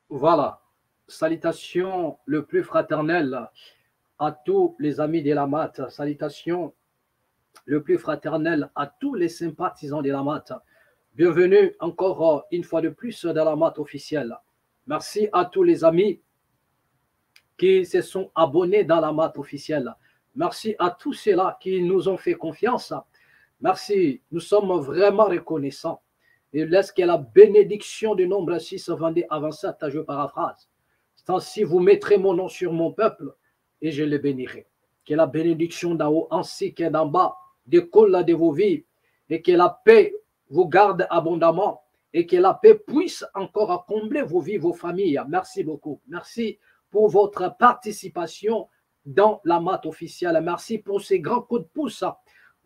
Voilà. Salutations le plus fraternel à tous les amis de la mat. Salutations le plus fraternel à tous les sympathisants de la mat. Bienvenue encore une fois de plus dans la mat officielle. Merci à tous les amis qui se sont abonnés dans la mat officielle. Merci à tous ceux-là qui nous ont fait confiance. Merci, nous sommes vraiment reconnaissants. Et laisse que la bénédiction du nombre 6 vendé avant ça, je paraphrase. Ainsi, vous mettrez mon nom sur mon peuple et je le bénirai. Que la bénédiction d'en haut ainsi que d'en bas découle de vos vies et que la paix vous garde abondamment et que la paix puisse encore combler vos vies, vos familles. Merci beaucoup. Merci pour votre participation dans la mat officielle. Merci pour ces grands coups de pouce.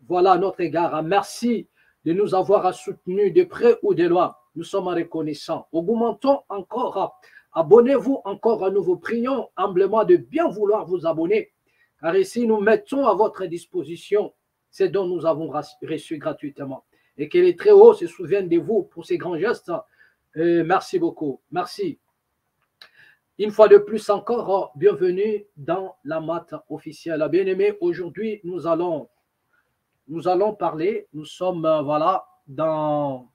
Voilà à notre égard. Merci de nous avoir soutenus de près ou de loin. Nous sommes reconnaissants. Augmentons encore. Abonnez-vous encore à nous. Vous prions humblement de bien vouloir vous abonner. Car ici, nous mettons à votre disposition ce dont nous avons reçu gratuitement. Et que les très hauts se souviennent de vous pour ces grands gestes. Merci beaucoup. Merci. Une fois de plus encore, bienvenue dans la mat officielle. Bien-aimés, aujourd'hui, nous allons parler, nous sommes voilà, dans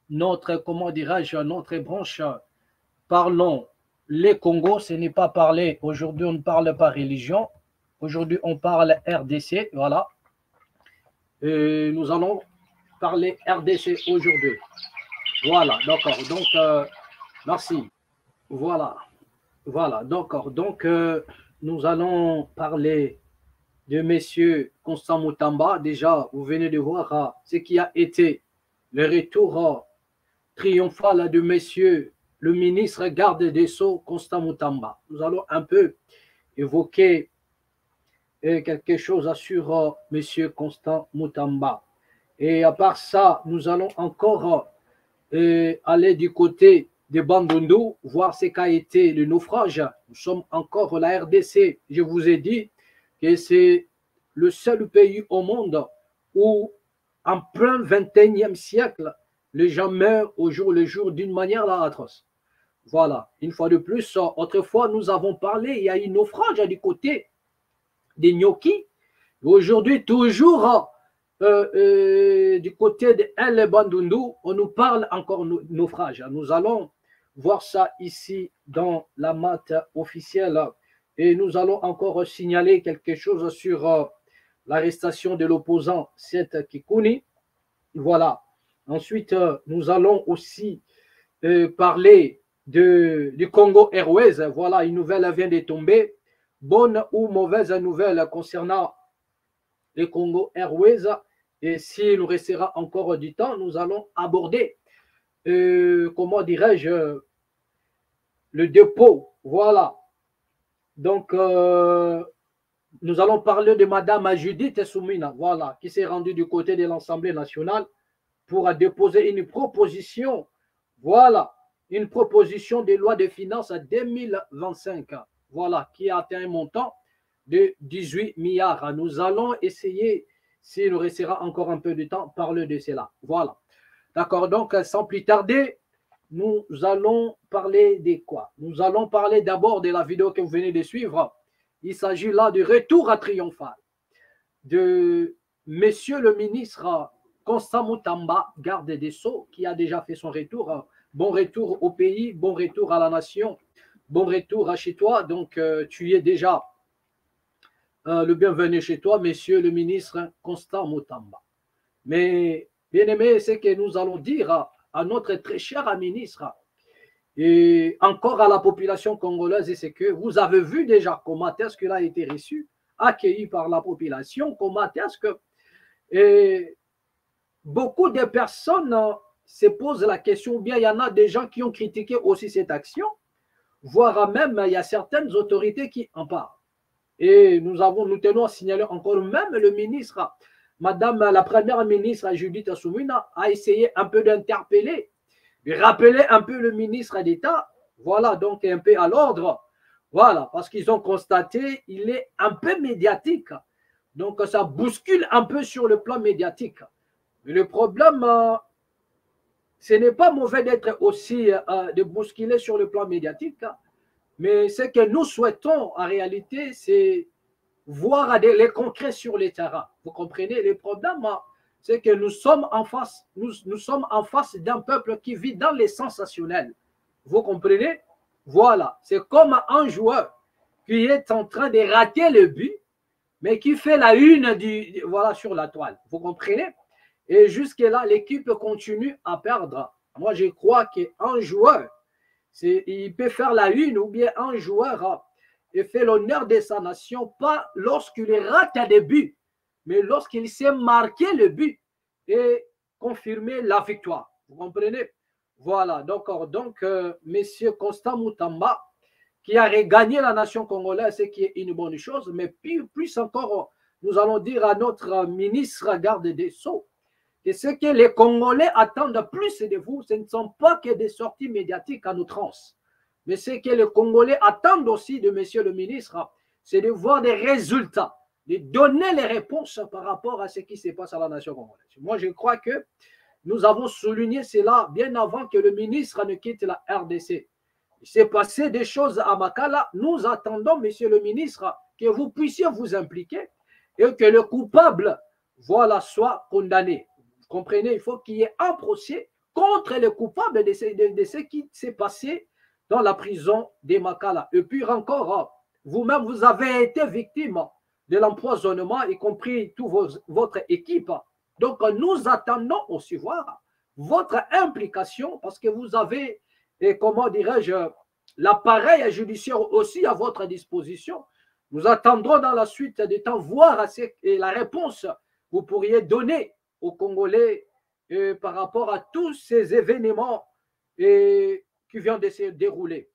notre, comment dirais-je, notre branche, parlons les Congos, ce n'est pas parler, aujourd'hui on ne parle pas religion, aujourd'hui on parle RDC, voilà. Et nous allons parler RDC aujourd'hui. Voilà, d'accord, donc merci. Voilà, voilà, d'accord, donc nous allons parler de M. Constant Moutamba. Déjà, vous venez de voir ce qui a été le retour triomphal de M. le ministre garde des Sceaux, Constant Moutamba. Nous allons un peu évoquer quelque chose sur M. Constant Moutamba. Et à part ça, nous allons encore aller du côté de Bandundu, voir ce qu'a été le naufrage. Nous sommes encore la RDC. Je vous ai dit que c'est le seul pays au monde où, en plein 21e siècle, les gens meurent au jour le jour d'une manière atroce. Voilà, une fois de plus, autrefois, nous avons parlé, il y a eu naufrage du côté des Nyoki. Aujourd'hui, toujours du côté de El Bandundu, on nous parle encore naufrage. Nous allons voir ça ici dans la mat officielle. Et nous allons encore signaler quelque chose sur l'arrestation de l'opposant Seth Kikuni. Voilà. Ensuite, nous allons aussi parler du Congo Airways. Voilà, une nouvelle vient de tomber. Bonne ou mauvaise nouvelle concernant les Congo Airways. Et s'il nous restera encore du temps, nous allons aborder, comment dirais-je, le dépôt. Voilà. Donc, nous allons parler de Mme Judith Soumina, voilà, qui s'est rendue du côté de l'Assemblée nationale pour déposer une proposition, voilà, une proposition de loi de finances à 2025, voilà, qui a atteint un montant de 18 milliards. Nous allons essayer, s'il nous restera encore un peu de temps, parler de cela. Voilà. D'accord, donc sans plus tarder, nous allons parler de quoi? Nous allons parler d'abord de la vidéo que vous venez de suivre. Il s'agit là du retour à triomphal de Monsieur le ministre Constant Moutamba, garde des Sceaux, qui a déjà fait son retour. Bon retour au pays, bon retour à la nation, bon retour à chez toi. Donc, tu es déjà le bienvenu chez toi, Monsieur le ministre Constant Moutamba. Mais, bien aimé, ce que nous allons dire à notre très cher ministre et encore à la population congolaise, c'est que vous avez vu déjà comment est-ce qu'il a été reçu, accueilli par la population, comment est-ce que beaucoup de personnes se posent la question, ou bien il y en a des gens qui ont critiqué aussi cette action, voire même il y a certaines autorités qui en parlent. Et nous tenons à signaler encore même le ministre, Madame la première ministre Judith Soumina a essayé un peu d'interpeller, de rappeler un peu le ministre d'État, voilà, donc un peu à l'ordre, voilà, parce qu'ils ont constaté qu'il est un peu médiatique, donc ça bouscule un peu sur le plan médiatique. Mais le problème, ce n'est pas mauvais d'être aussi, de bousculer sur le plan médiatique, hein, mais ce que nous souhaitons en réalité, c'est voir les concrets sur les terrains. Vous comprenez? Le problème, hein, c'est que nous sommes en face, nous sommes en face d'un peuple qui vit dans les sensationnels. Vous comprenez? Voilà, c'est comme un joueur qui est en train de rater le but, mais qui fait la une voilà, sur la toile. Vous comprenez? Et jusque-là, l'équipe continue à perdre. Moi, je crois qu'un joueur, il peut faire la une, ou bien un joueur fait l'honneur de sa nation, pas lorsqu'il rate des buts, mais lorsqu'il sait marquer le but et confirmer la victoire. Vous comprenez? Voilà, donc Monsieur Constant Moutamba, qui a regagné la nation congolaise, ce qui est une bonne chose, mais plus encore, nous allons dire à notre ministre garde des Sceaux, et ce que les Congolais attendent plus de vous, ce ne sont pas que des sorties médiatiques à outrance, mais ce que les Congolais attendent aussi de monsieur le ministre, c'est de voir des résultats, de donner les réponses par rapport à ce qui se passe à la nation congolaise. Moi, je crois que nous avons souligné cela bien avant que le ministre ne quitte la RDC. Il s'est passé des choses à Makala. Nous attendons, monsieur le ministre, que vous puissiez vous impliquer et que le coupable, voilà, soit condamné. Vous comprenez? Il faut qu'il y ait un procès contre le coupable de ce qui s'est passé dans la prison de Makala. Et puis encore, vous-même, vous avez été victime de l'empoisonnement, y compris toute votre équipe. Donc, nous attendons aussi voir votre implication parce que vous avez, et comment dirais-je, l'appareil judiciaire aussi à votre disposition. Nous attendrons dans la suite des temps voir la réponse que vous pourriez donner aux Congolais par rapport à tous ces événements qui viennent de se dérouler.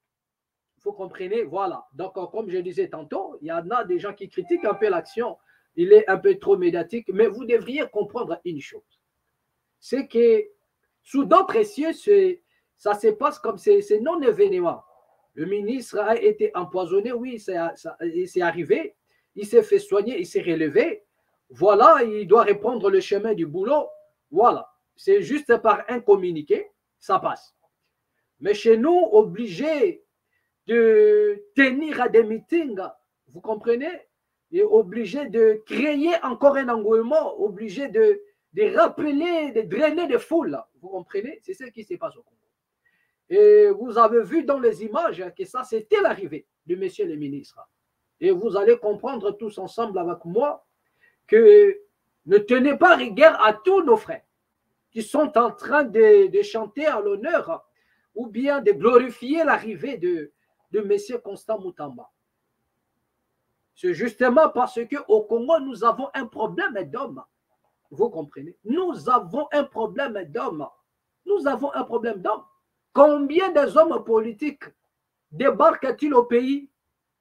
Vous comprenez? Voilà. Donc, comme je disais tantôt, il y en a des gens qui critiquent un peu l'action. Il est un peu trop médiatique, mais vous devriez comprendre une chose. C'est que sous d'autres cieux, ça se passe comme c'est non-événement. Le ministre a été empoisonné, oui, c'est arrivé. Il s'est fait soigner, il s'est relevé. Voilà, il doit reprendre le chemin du boulot. Voilà, c'est juste par un communiqué, ça passe. Mais chez nous, obligés de tenir à des meetings, vous comprenez? Et obligé de créer encore un engouement, obligé de rappeler, de drainer des foules. Vous comprenez? C'est ce qui se passe au Congo. Et vous avez vu dans les images que ça, c'était l'arrivée de monsieur le ministre. Et vous allez comprendre tous ensemble avec moi que ne tenez pas rigueur à tous nos frères qui sont en train de chanter à l'honneur ou bien de glorifier l'arrivée de monsieur Constant Moutamba. C'est justement parce qu'au Congo, nous avons un problème d'hommes. Vous comprenez? Nous avons un problème d'hommes. Nous avons un problème d'hommes. Combien des hommes politiques débarquent-ils au pays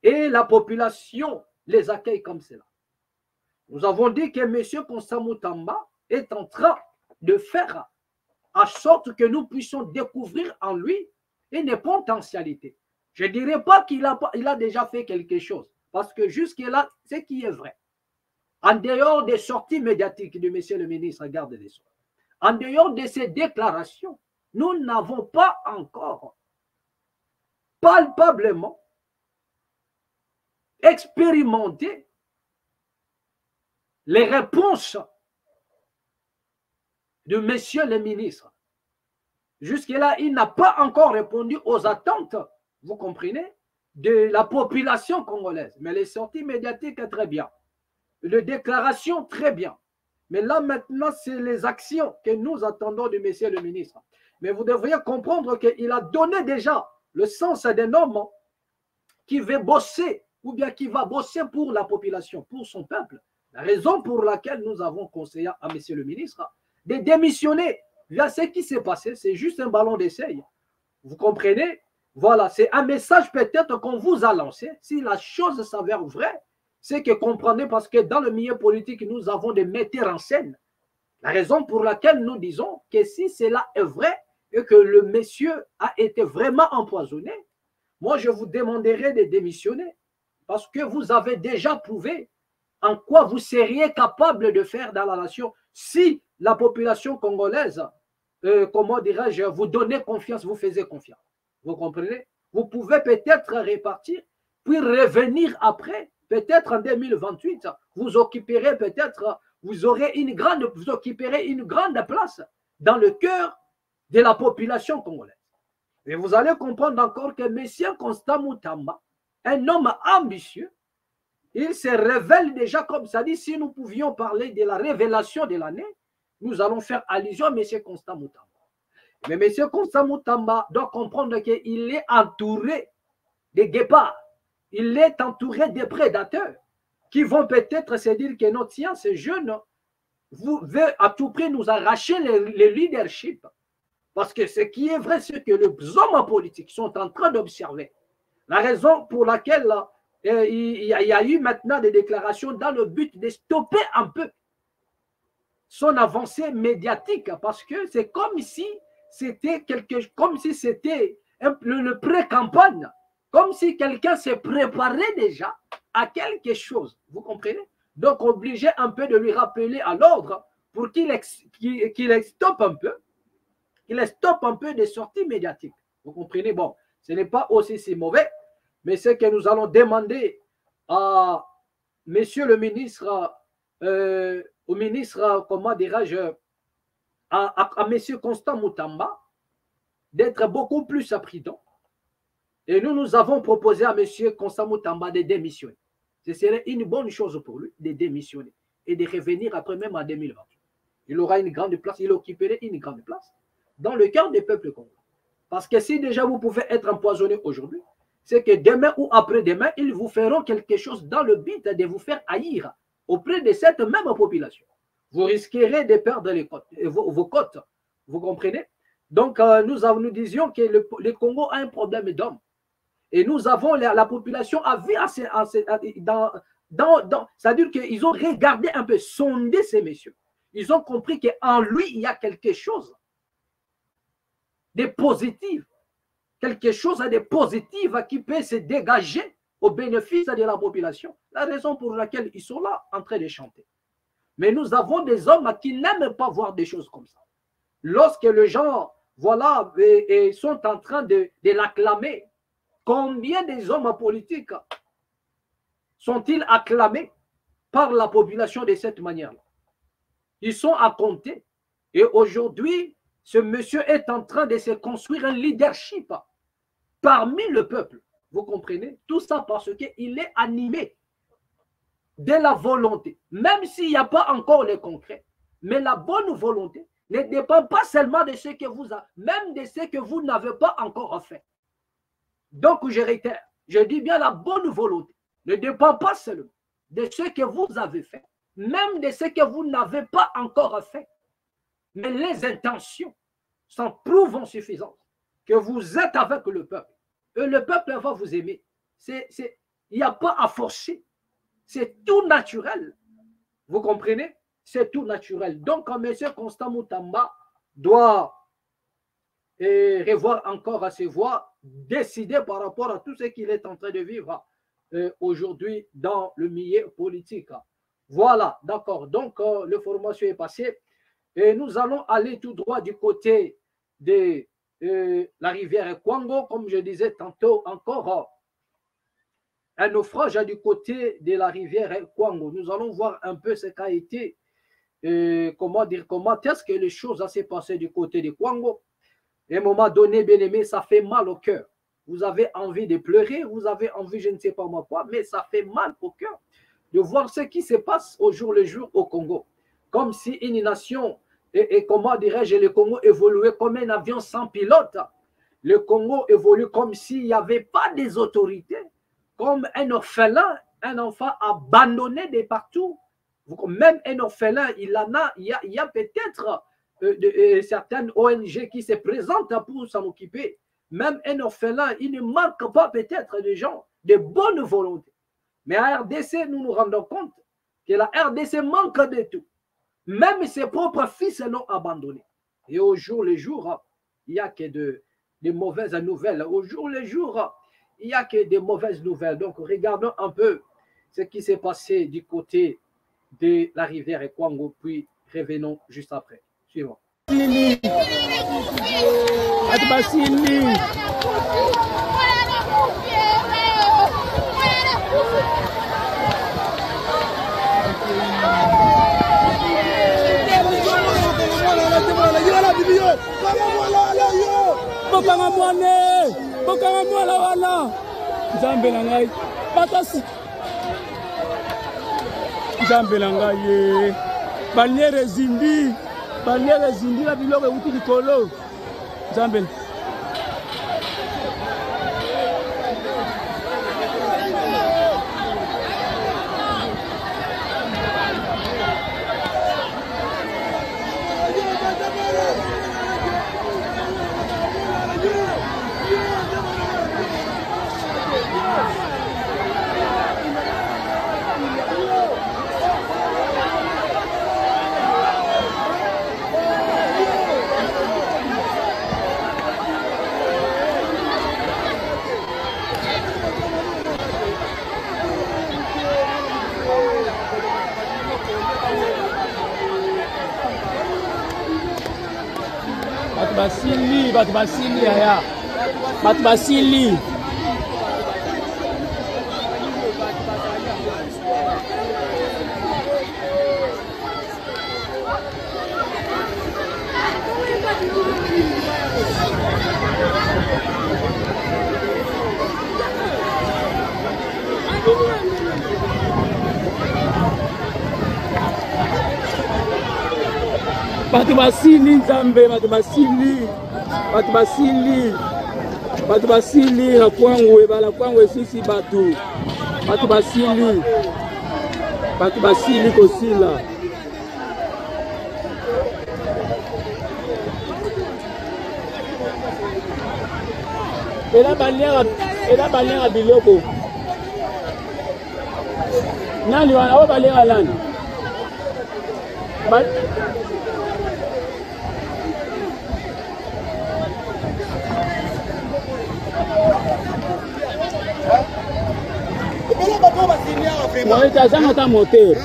et la population les accueille comme cela? Nous avons dit que M. Constant Moutamba est en train de faire en sorte que nous puissions découvrir en lui une potentialité. Je ne dirais pas qu'il a déjà fait quelque chose, parce que jusque-là, c'est qui est vrai. En dehors des sorties médiatiques de M. le ministre garde des Sceaux, en dehors de ces déclarations, nous n'avons pas encore palpablement expérimenté les réponses de monsieur le ministre. Jusque-là, il n'a pas encore répondu aux attentes, vous comprenez, de la population congolaise. Mais les sorties médiatiques, très bien. Les déclarations, très bien. Mais là, maintenant, c'est les actions que nous attendons de monsieur le ministre. Mais vous devriez comprendre qu'il a donné déjà le sens d'un homme qui veut bosser ou bien qui va bosser pour la population, pour son peuple. La raison pour laquelle nous avons conseillé à monsieur le ministre de démissionner. Là, ce qui s'est passé, c'est juste un ballon d'essai. Vous comprenez? Voilà, c'est un message peut-être qu'on vous a lancé. Si la chose s'avère vraie, c'est que comprenez, parce que dans le milieu politique, nous avons des metteurs en scène. La raison pour laquelle nous disons que si cela est vrai et que le monsieur a été vraiment empoisonné, moi, je vous demanderai de démissionner parce que vous avez déjà prouvé en quoi vous seriez capable de faire dans la nation si la population congolaise comment dirais-je, vous donnez confiance, vous faisiez confiance. Vous comprenez? Vous pouvez peut-être répartir, puis revenir après, peut-être en 2028, vous occuperez peut-être, vous occuperez une grande place dans le cœur de la population congolaise. Et vous allez comprendre encore que M. Constant Moutamba, un homme ambitieux, il se révèle déjà, comme ça dit, si nous pouvions parler de la révélation de l'année, nous allons faire allusion à M. Constant Moutamba. Mais M. Constant Moutamba doit comprendre qu'il est entouré de guépards, il est entouré de prédateurs qui vont peut-être se dire que non, tiens, ces jeunes veulent à tout prix nous arracher le leadership. Parce que ce qui est vrai, c'est que les hommes politiques sont en train d'observer. La raison pour laquelle il y a eu maintenant des déclarations dans le but de stopper un peu son avancée médiatique, parce que c'est comme si c'était le pré-campagne, comme si quelqu'un se préparait déjà à quelque chose. Vous comprenez? Donc, obligé un peu de lui rappeler à l'ordre pour qu'il stoppe un peu. Il stoppe un peu des sorties médiatiques. Vous comprenez? Bon, ce n'est pas aussi si mauvais, mais c'est que nous allons demander à monsieur le ministre, au ministre, comment dirais-je, à monsieur Constant Moutamba d'être beaucoup plus prudent. Et nous avons proposé à monsieur Constant Moutamba de démissionner. Ce serait une bonne chose pour lui de démissionner et de revenir après même en 2020. Il aura une grande place, il occuperait une grande place dans le cœur des peuples congolais. Parce que si déjà vous pouvez être empoisonné aujourd'hui, c'est que demain ou après-demain, ils vous feront quelque chose dans le but de vous faire haïr auprès de cette même population. Vous risquerez de perdre vos côtes. Vous comprenez? Donc, nous disions que le Congo a un problème d'hommes. Et nous avons, la population a vu, c'est-à-dire qu'ils ont regardé un peu, sondé ces messieurs. Ils ont compris qu'en lui, il y a quelque chose de positif, quelque chose de positif qui peut se dégager au bénéfice de la population. La raison pour laquelle ils sont là en train de chanter. Mais nous avons des hommes qui n'aiment pas voir des choses comme ça. Lorsque les gens, voilà, et sont en train de l'acclamer, combien des hommes politiques sont-ils acclamés par la population de cette manière-là? Ils sont à compter. Et aujourd'hui, ce monsieur est en train de se construire un leadership parmi le peuple. Vous comprenez? Tout ça parce qu'il est animé de la volonté. Même s'il n'y a pas encore le concret. Mais la bonne volonté ne dépend pas seulement de ce que vous avez, même de ce que vous n'avez pas encore fait. Donc, je réitère, je dis bien la bonne volonté ne dépend pas seulement de ce que vous avez fait, même de ce que vous n'avez pas encore fait. Mais les intentions sont prouvant suffisantes que vous êtes avec le peuple. Et le peuple va vous aimer. Il n'y a pas à forcer. C'est tout naturel. Vous comprenez? C'est tout naturel. Donc, M. Constant Moutamba doit revoir encore à ses voix, décider par rapport à tout ce qu'il est en train de vivre aujourd'hui dans le milieu politique. Voilà, d'accord. Donc, l'information est passée. Et nous allons aller tout droit du côté de la rivière Kwango, comme je disais tantôt encore, un naufrage du côté de la rivière Kwango. Nous allons voir un peu ce qu'a été, comment est-ce que les choses s'est passées du côté de Kwango. À un moment donné, bien aimé, ça fait mal au cœur. Vous avez envie de pleurer, vous avez envie, je ne sais pas moi quoi, mais ça fait mal au cœur de voir ce qui se passe au jour le jour au Congo. Comme si une nation, et comment dirais-je, le Congo évoluait comme un avion sans pilote. Le Congo évolue comme s'il n'y avait pas des autorités, comme un orphelin, un enfant abandonné de partout. Même un orphelin, il y a peut-être certaines ONG qui se présentent pour s'en occuper. Même un orphelin, il ne manque pas peut-être de gens de bonne volonté. Mais à RDC, nous nous rendons compte que la RDC manque de tout. Même ses propres fils l'ont abandonné. Et au jour le jour, il n'y a que de mauvaises nouvelles. Au jour le jour, il n'y a que de mauvaises nouvelles. Donc, regardons un peu ce qui s'est passé du côté de la rivière Kwango, puis revenons juste après. Suivant. Bato basili. Bokanga mwane, bokanga mwala wana. Nzambe na ngai, batasi. Nzambe na ngai ye. Baliere zindi la biloko euti likolo. Nzambe. Bato basili aya. Bato basili. Bato basili Nzambe, bato basili. Bato basili. Bato basili na kwangu ebala kwangu esisi bato. Bato basili. Bato basili kosila. Ela balera biloko. Nani wana o balera lani? Ouais, t'as jamais ta moteur.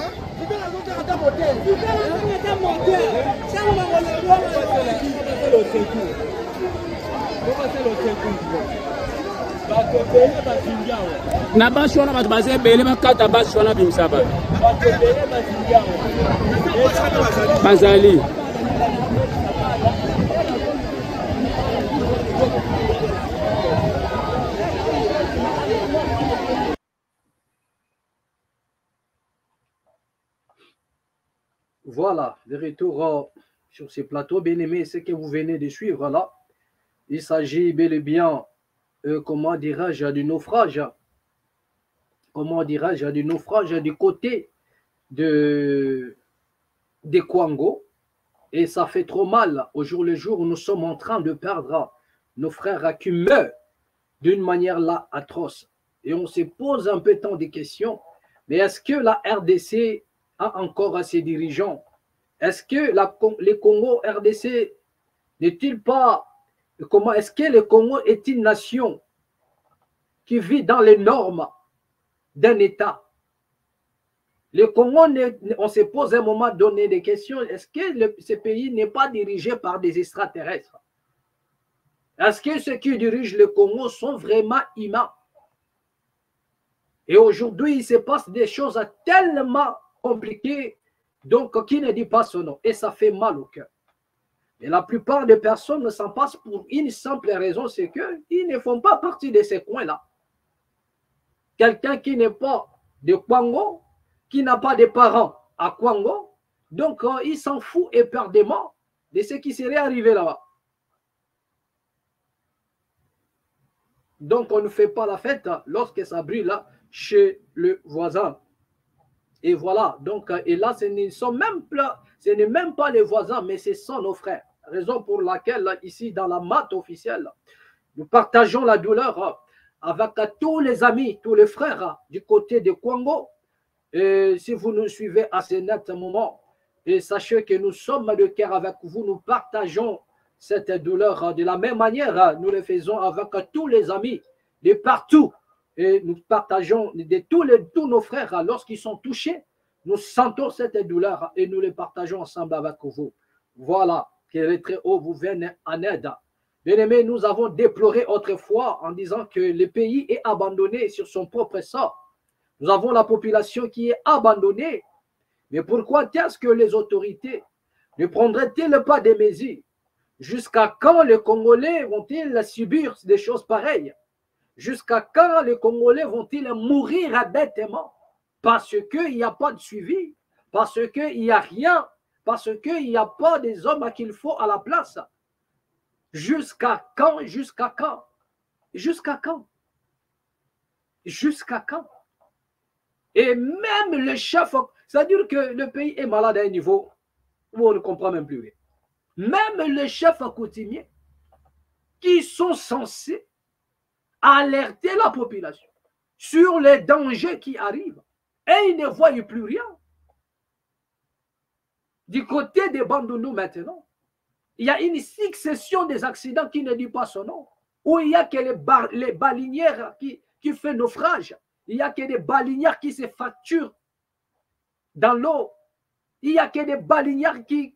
Na bashi wana bato baze bele bakata bashi wana bimsaba. Bazali. Voilà, de retour sur ce plateau. Bien aimé, ce que vous venez de suivre là, il s'agit bel et bien, comment dirais-je, du naufrage. Comment dirais-je, du naufrage du côté de Kwango. Et ça fait trop mal. Au jour le jour, nous sommes en train de perdre nos frères qui meurent d'une manière là atroce. Et on se pose un peu tant de questions. Mais est-ce que la RDC a encore ses dirigeants? Est-ce que les Congo RDC n'est-il pas, comment est-ce que le Congo est une nation qui vit dans les normes d'un État? Le Congo, on se pose à un moment donné des questions. Est-ce que ce pays n'est pas dirigé par des extraterrestres? Est-ce que ceux qui dirigent le Congo sont vraiment humains? Et aujourd'hui, il se passe des choses tellement compliquées, donc qui ne dit pas son nom. Et ça fait mal au cœur. Et la plupart des personnes s'en passent pour une simple raison, c'est qu'ils ne font pas partie de ces coins-là. Quelqu'un qui n'est pas de Kwango, qui n'a pas de parents à Kwango, donc il s'en fout éperdument de ce qui serait arrivé là-bas. Donc on ne fait pas la fête lorsque ça brûle là chez le voisin. Et voilà, donc, et là, ce n'est même pas les voisins, mais ce sont nos frères. Raison pour laquelle, ici, dans la mat officielle, nous partageons la douleur avec tous les amis, tous les frères du côté de Kwango. Et si vous nous suivez à ce net moment, et sachez que nous sommes de cœur avec vous, nous partageons cette douleur de la même manière, nous le faisons avec tous les amis de partout. Et nous partageons de tous nos frères, lorsqu'ils sont touchés, nous sentons cette douleur et nous les partageons ensemble avec vous. Voilà, que les Très-Hauts vous viennent en aide. Bien-aimés, nous avons déploré autrefois en disant que le pays est abandonné sur son propre sort. Nous avons la population qui est abandonnée. Mais pourquoi est-ce que les autorités ne prendraient-elles pas des mesures? Jusqu'à quand les Congolais vont-ils subir des choses pareilles? Jusqu'à quand les Congolais vont-ils mourir bêtement? Parce qu'il n'y a pas de suivi, parce qu'il n'y a rien, parce qu'il n'y a pas des hommes qu'il faut à la place. Jusqu'à quand? Jusqu'à quand? Jusqu'à quand? Jusqu'à quand? Et même le chef, c'est-à-dire que le pays est malade à un niveau où on ne comprend même plus rien. Même les chefs coutumiers qui sont censés alerter la population sur les dangers qui arrivent et ils ne voient plus rien. Du côté des Bandundu maintenant, il y a une succession des accidents qui ne dit pas son nom, où il n'y a que les balinières qui font naufrage, il n'y a que des balinières qui se fracturent dans l'eau, il n'y a que des balinières qui,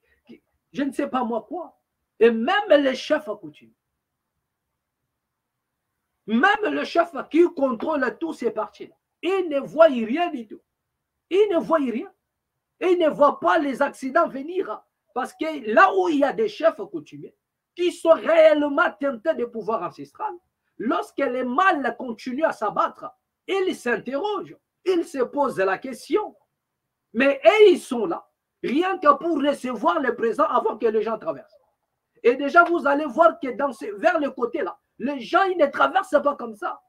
je ne sais pas moi quoi, et même les chefs coutumiers, même le chef qui contrôle tous ces parties, ils ne voient rien du tout, ils ne voient rien, et ils ne voient pas les accidents venir. Parce que là où il y a des chefs coutumiers qui sont réellement tentés de pouvoir ancestral, lorsque les mâles continuent à s'abattre, ils s'interrogent, ils se posent la question. Mais ils sont là, rien que pour recevoir le présent avant que les gens traversent. Et déjà, vous allez voir que vers le côté là, les gens, ils ne traversent pas comme ça.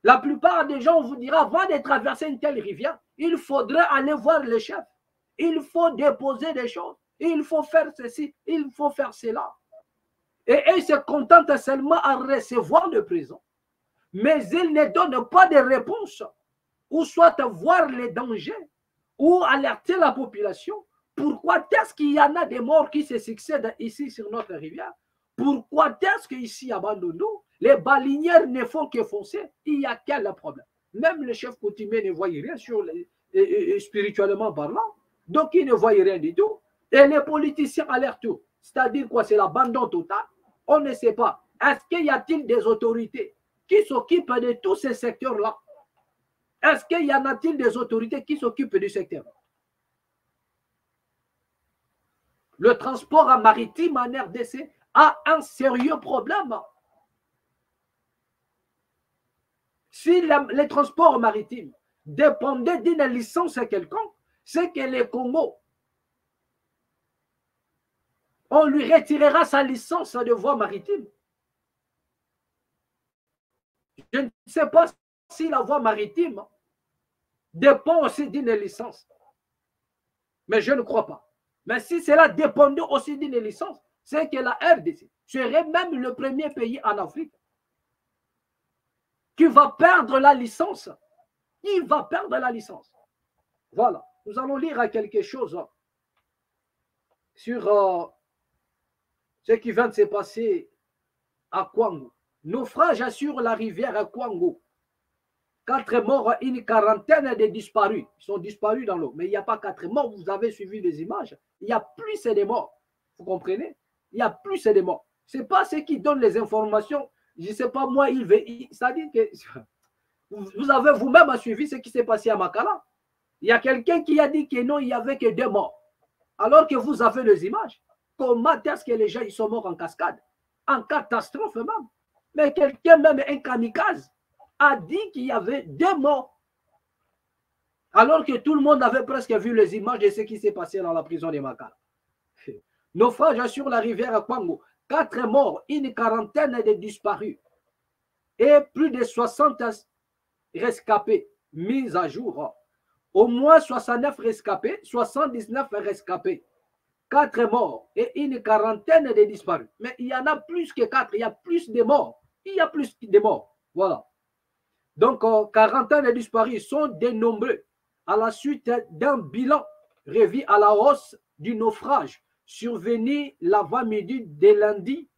La plupart des gens, on vous dira, avant de traverser une telle rivière, il faudrait aller voir le chef. Il faut déposer des choses. Il faut faire ceci, il faut faire cela. Et ils se contentent seulement à recevoir le présent. Mais ils ne donnent pas de réponse, ou soit voir les dangers, ou alerter la population. Pourquoi est-ce qu'il y en a des morts qui se succèdent ici sur notre rivière? Pourquoi est-ce qu'ici à Bandundu, les balinières ne font que foncer? Il y a quel problème? Même le chef coutumier ne voit rien spirituellement parlant. Donc, il ne voit rien du tout. Et les politiciens alertent tout. C'est-à-dire quoi? C'est l'abandon total. On ne sait pas. Est-ce qu'il y a-t-il des autorités qui s'occupent de tous ces secteurs-là? Est-ce qu'il y en a-t-il des autorités qui s'occupent du secteur? Le transport maritime en RDC a un sérieux problème. Si les transports maritimes dépendaient d'une licence quelconque, c'est que les Congo, on lui retirera sa licence de voie maritime. Je ne sais pas si la voie maritime dépend aussi d'une licence. Mais je ne crois pas. Mais si cela dépendait aussi d'une licence, c'est que la RDC serait même le premier pays en Afrique qui va perdre la licence. Il va perdre la licence. Voilà. Nous allons lire quelque chose sur ce qui vient de se passer à Kwango. Naufrage sur la rivière Kwango. 4 morts, une quarantaine de disparus. Ils sont disparus dans l'eau. Mais il n'y a pas 4 morts. Vous avez suivi les images. Il y a plus de morts. Vous comprenez? Il y a plus de morts. Ce n'est pas ceux qui donnent les informations. Je ne sais pas, moi, c'est-à-dire que vous avez vous-même suivi ce qui s'est passé à Makala. Il y a quelqu'un qui a dit que non, il n'y avait que 2 morts. Alors que vous avez les images. Comment est-ce que les gens ils sont morts en cascade? En catastrophe même. Mais quelqu'un, même un kamikaze, a dit qu'il y avait 2 morts. Alors que tout le monde avait presque vu les images de ce qui s'est passé dans la prison de Makala. Naufrage sur la rivière Kwango. 4 morts, une quarantaine de disparus. Et plus de 60 rescapés mis à jour. Au moins 69 rescapés, 79 rescapés. 4 morts et une quarantaine de disparus. Mais il y en a plus que 4, il y a plus de morts. Il y a plus de morts. Voilà. Donc, quarantaine de disparus sont dénombrés à la suite d'un bilan revu à la hausse du naufrage survenu l'avant-midi de lundi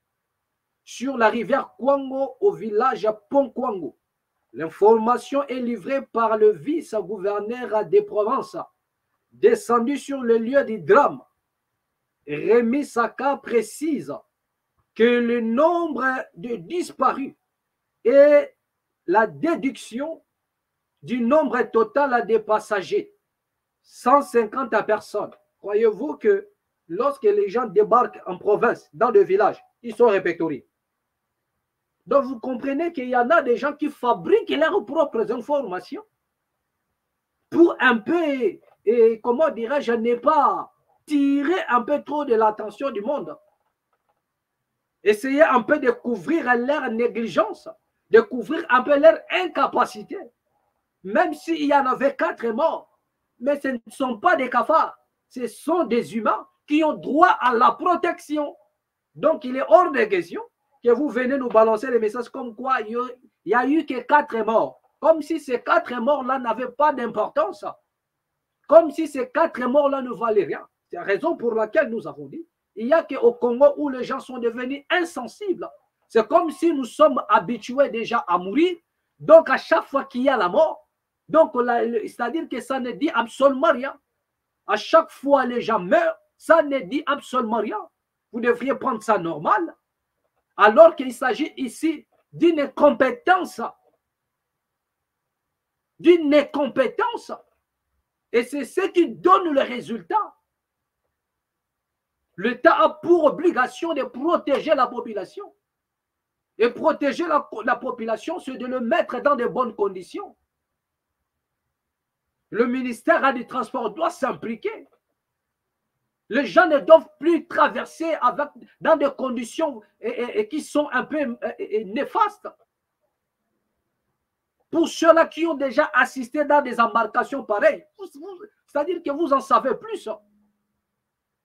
sur la rivière Kwango au village Pont Kwango. L'information est livrée par le vice-gouverneur des provinces descendu sur le lieu du drame Rémi Saka précise que le nombre de disparus et la déduction du nombre total des passagers, 150 personnes. Croyez-vous que lorsque les gens débarquent en province, dans le village, ils sont répertoriés? Donc vous comprenez qu'il y en a des gens qui fabriquent leurs propres informations pour un peu, et comment dirais-je, ne pas tirer un peu trop de l'attention du monde. Essayer un peu de couvrir leur négligence, de couvrir un peu leur incapacité. Même s'il y en avait 4 morts, mais ce ne sont pas des cafards, ce sont des humains qui ont droit à la protection. Donc il est hors de question que vous venez nous balancer des messages comme quoi il n'y a eu que 4 morts. Comme si ces 4 morts-là n'avaient pas d'importance. Comme si ces 4 morts-là ne valaient rien. C'est la raison pour laquelle nous avons dit, il n'y a qu'au Congo où les gens sont devenus insensibles. C'est comme si nous sommes habitués déjà à mourir. Donc à chaque fois qu'il y a la mort, donc c'est-à-dire que ça ne dit absolument rien. À chaque fois les gens meurent, ça ne dit absolument rien. Vous devriez prendre ça normal. Alors qu'il s'agit ici d'une incompétence. D'une incompétence. Et c'est ce qui donne le résultat. L'État a pour obligation de protéger la population. Et protéger la population, c'est de le mettre dans de bonnes conditions. Le ministère du Transport doit s'impliquer. Les gens ne doivent plus traverser dans des conditions qui sont un peu néfastes. Pour ceux-là qui ont déjà assisté dans des embarcations pareilles, c'est-à-dire que vous en savez plus.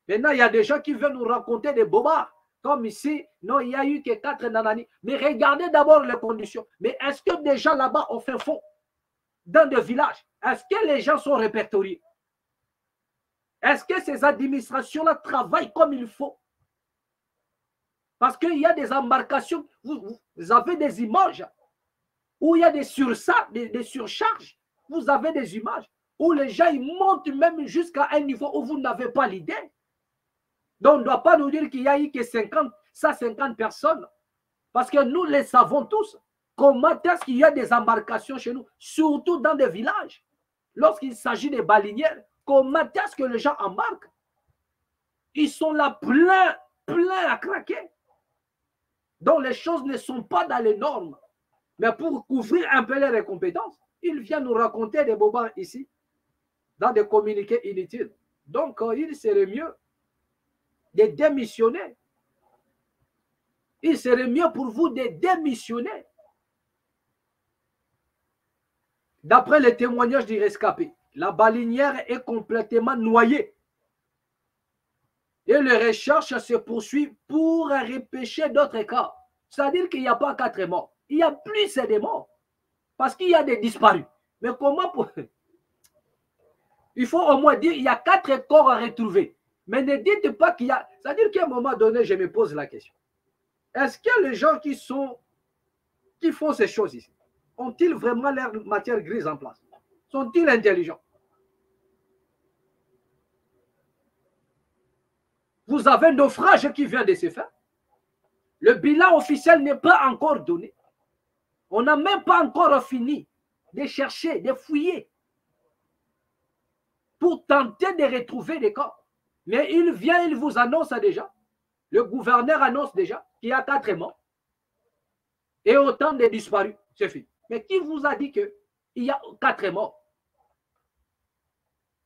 Maintenant, il y a des gens qui veulent nous raconter des bobards. Comme ici, non, il n'y a eu que 4 nanani. Mais regardez d'abord les conditions. Mais est-ce que des gens là-bas ont fait fond dans des villages? Est-ce que les gens sont répertoriés? Est-ce que ces administrations-là travaillent comme il faut? Parce qu'il y a des embarcations, vous avez des images où il y a des surcharges. Vous avez des images où les gens ils montent même jusqu'à un niveau où vous n'avez pas l'idée. Donc, on ne doit pas nous dire qu'il y a eu que 150 personnes. Parce que nous les savons tous. Comment est-ce qu'il y a des embarcations chez nous, surtout dans des villages? Lorsqu'il s'agit des balinières, comment est-ce que les gens embarquent? Ils sont là pleins à craquer. Donc, les choses ne sont pas dans les normes. Mais pour couvrir un peu les compétences, il vient nous raconter des bobards ici, dans des communiqués inutiles. Donc, il serait mieux de démissionner. Il serait mieux pour vous de démissionner. D'après les témoignages du rescapé, la balinière est complètement noyée. Et les recherches se poursuivent pour repêcher d'autres cas. C'est-à-dire qu'il n'y a pas 4 morts. Il y a plus de morts. Parce qu'il y a des disparus. Mais comment pour... Il faut au moins dire qu'il y a 4 corps à retrouver. Mais ne dites pas qu'il y a... C'est-à-dire qu'à un moment donné, je me pose la question. Est-ce que les gens qui font ces choses ici, ont-ils vraiment leur matière grise en place? Sont-ils intelligents? Vous avez un naufrage qui vient de se faire. Le bilan officiel n'est pas encore donné. On n'a même pas encore fini de chercher, de fouiller pour tenter de retrouver des corps. Mais il vient, il vous annonce déjà. Le gouverneur annonce déjà qu'il y a 4 morts et autant de disparus. C'est fini. Mais qui vous a dit qu'il y a 4 morts?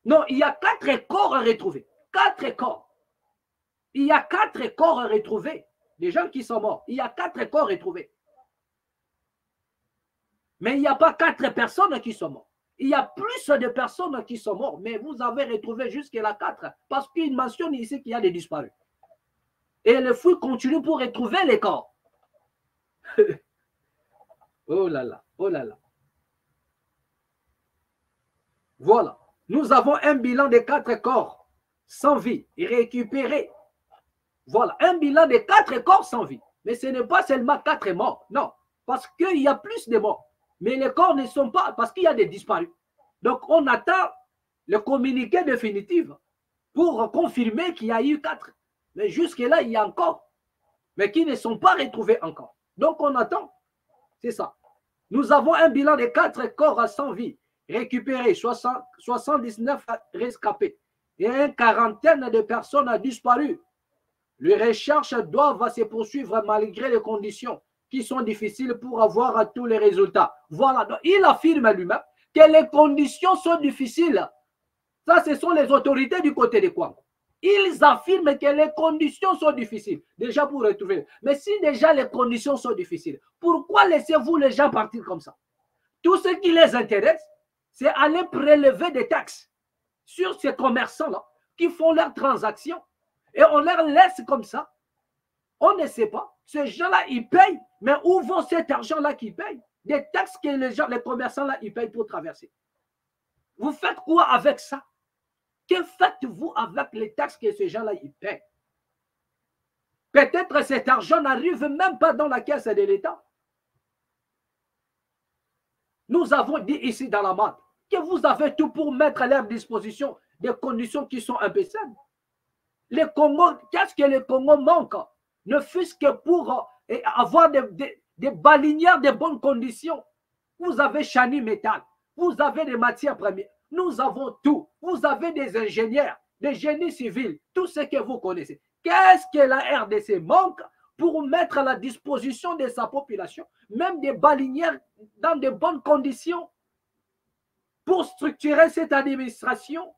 Non, il y a 4 corps à retrouver. 4 corps. Il y a 4 corps à retrouver. Des gens qui sont morts. Il y a 4 corps retrouvés. Mais il n'y a pas 4 personnes qui sont mortes. Il y a plus de personnes qui sont mortes. Mais vous avez retrouvé jusqu'à 4. Parce qu'il mentionne ici qu'il y a des disparus. Et le fouille continue pour retrouver les corps. Oh là là, oh là là. Voilà. Nous avons un bilan de 4 corps sans vie et récupérés. Voilà, un bilan de 4 corps sans vie. Mais ce n'est pas seulement 4 morts. Non, parce qu'il y a plus de morts. Mais les corps ne sont pas, parce qu'il y a des disparus. Donc, on attend le communiqué définitif pour confirmer qu'il y a eu Mais jusque-là, il y a encore, mais qui ne sont pas retrouvés encore. Donc, on attend. C'est ça. Nous avons un bilan de 4 corps sans vie, récupérés, 79 rescapés et une quarantaine de personnes ont disparu. Les recherches doivent se poursuivre malgré les conditions qui sont difficiles pour avoir tous les résultats. Voilà. Donc, il affirme lui-même que les conditions sont difficiles. Ça, ce sont les autorités du côté de Kwango. Ils affirment que les conditions sont difficiles, déjà pour retrouver. Mais si déjà les conditions sont difficiles, pourquoi laissez-vous les gens partir comme ça? Tout ce qui les intéresse, c'est aller prélever des taxes sur ces commerçants-là qui font leurs transactions et on leur laisse comme ça. On ne sait pas. Ces gens-là, ils payent, mais où vont cet argent-là qu'ils payent? Des taxes que les commerçants-là, ils payent pour traverser. Vous faites quoi avec ça? Que faites-vous avec les taxes que ces gens-là, ils payent? Peut-être cet argent n'arrive même pas dans la caisse de l'État. Nous avons dit ici dans la MAD que vous avez tout pour mettre à leur disposition des conditions qui sont impossibles. Les Congos, qu'est-ce que les Congos manquent? Ne fût-ce que pour avoir des balinières de bonnes conditions. Vous avez Chani Métal, vous avez des matières premières, nous avons tout. Vous avez des ingénieurs, des génies civils, tout ce que vous connaissez. Qu'est-ce que la RDC manque pour mettre à la disposition de sa population, même des balinières dans de bonnes conditions, pour structurer cette administration,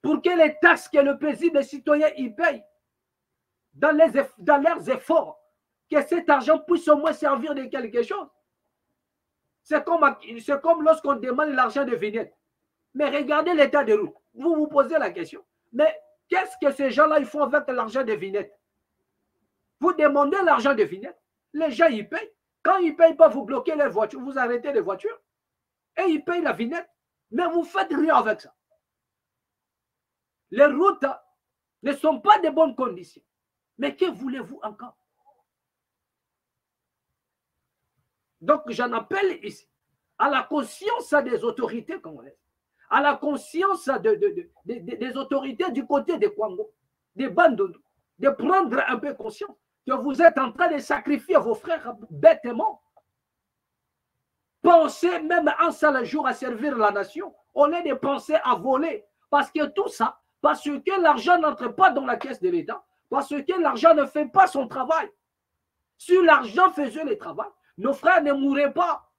pour que les taxes que le paisible citoyen y paye dans leurs efforts, que cet argent puisse au moins servir de quelque chose. C'est comme lorsqu'on demande l'argent de vignettes. Mais regardez l'état de route. Vous vous posez la question. Mais qu'est-ce que ces gens-là ils font avec l'argent de vignettes? Vous demandez l'argent de vignettes. Les gens y payent. Quand ils ne payent pas, vous bloquez les voitures, vous arrêtez les voitures. Et ils payent la vignette. Mais vous ne faites rien avec ça. Les routes ne sont pas de bonnes conditions. Mais que voulez-vous encore? Donc, j'en appelle ici à la conscience des autorités congolaises, à la conscience des autorités du côté des Kwango, des Bandundu, de prendre un peu conscience que vous êtes en train de sacrifier vos frères bêtement. Pensez même un seul jour à servir la nation, au lieu de penser à voler. Parce que tout ça, parce que l'argent n'entre pas dans la caisse de l'État, parce que l'argent ne fait pas son travail. Si l'argent faisait le travail, nos frères ne mourraient pas.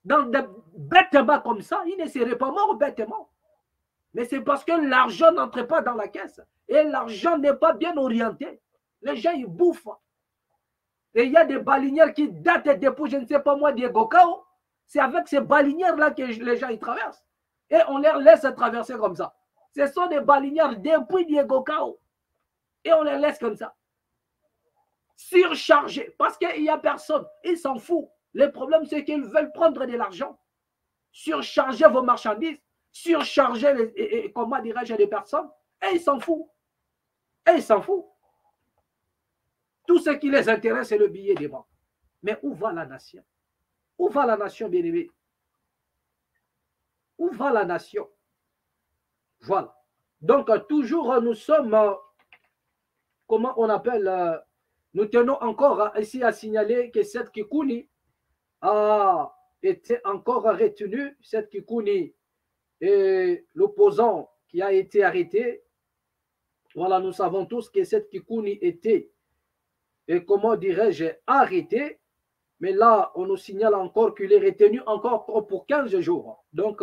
Dans des bêtements comme ça, ils ne seraient pas morts bêtement. Mais c'est parce que l'argent n'entre pas dans la caisse. Et l'argent n'est pas bien orienté. Les gens, ils bouffent. Et il y a des balinières qui datent depuis, je ne sais pas moi, des Gokao. C'est avec ces balinières-là que les gens ils traversent. Et on les laisse traverser comme ça. Ce sont des balinières depuis des Gokao. Et on les laisse comme ça. Surchargés. Parce qu'il n'y a personne. Ils s'en foutent. Le problème, c'est qu'ils veulent prendre de l'argent. Surcharger vos marchandises. Surcharger, comment dirais-je, les personnes. Et ils s'en foutent. Et ils s'en foutent. Tout ce qui les intéresse, c'est le billet des banques. Mais où va la nation? Où va la nation, bien-aimée? Où va la nation? Voilà. Donc, toujours, nous sommes, comment on appelle, nous tenons encore ici à signaler que cette Kikuni a été encore retenu. Cette Kikuni est l'opposant qui a été arrêté. Voilà, nous savons tous que cette Kikuni était, et comment dirais-je, arrêté. Mais là, on nous signale encore qu'il est retenu encore pour 15 jours. Donc,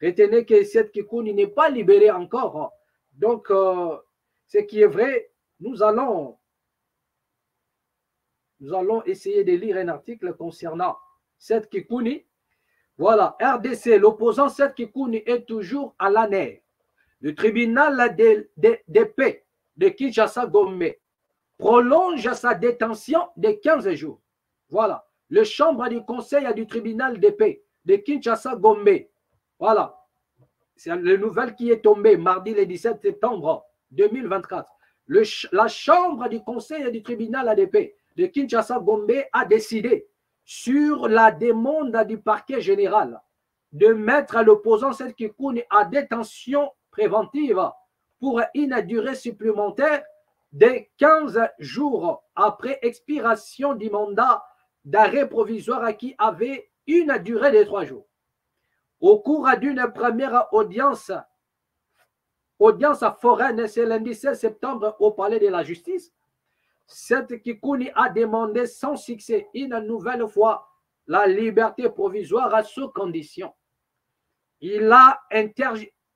retenez que cette Kikuni n'est pas libérée encore. Donc, ce qui est vrai, nous allons essayer de lire un article concernant cette Kikuni. Voilà, RDC, l'opposant cette Kikuni est toujours à l'ANER. Le tribunal de paix de Kinshasa-Gombe prolonge sa détention de 15 jours. Voilà, le chambre du conseil du tribunal de paix de Kinshasa-Gombe. Voilà, c'est la nouvelle qui est tombée mardi le 17 septembre 2024. La chambre du conseil du tribunal de paix de Kinshasa-Gombe a décidé sur la demande du parquet général de mettre l'opposant Seth Kikuni à détention préventive pour une durée supplémentaire de 15 jours après expiration du mandat d'arrêt provisoire qui avait une durée de 3 jours. Au cours d'une première audience foraine, c'est lundi 16 septembre au palais de la justice, Seth Kikuni a demandé sans succès une nouvelle fois la liberté provisoire sous condition. Il a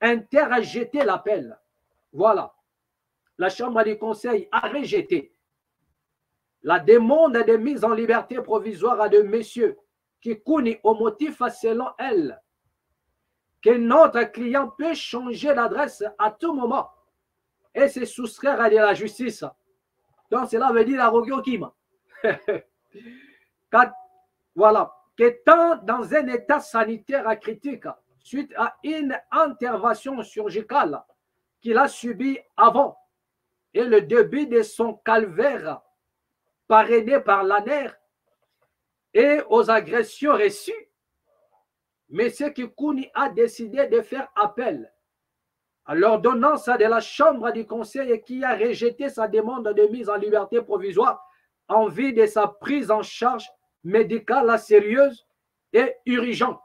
interjeté l'appel. Voilà. La Chambre du Conseil a rejeté la demande de mise en liberté provisoire de M. Kikuni au motif, selon elle, que notre client peut changer d'adresse à tout moment et se soustraire à de la justice. Donc, cela veut dire Arogyo Kima. Voilà. Qu'étant dans un état sanitaire critique suite à une intervention chirurgicale qu'il a subie avant et le début de son calvaire parrainé par l'ANER et aux agressions reçues, M. Kikuni a décidé de faire appel à l'ordonnance de la Chambre du Conseil qui a rejeté sa demande de mise en liberté provisoire en vue de sa prise en charge médicale sérieuse et urgente.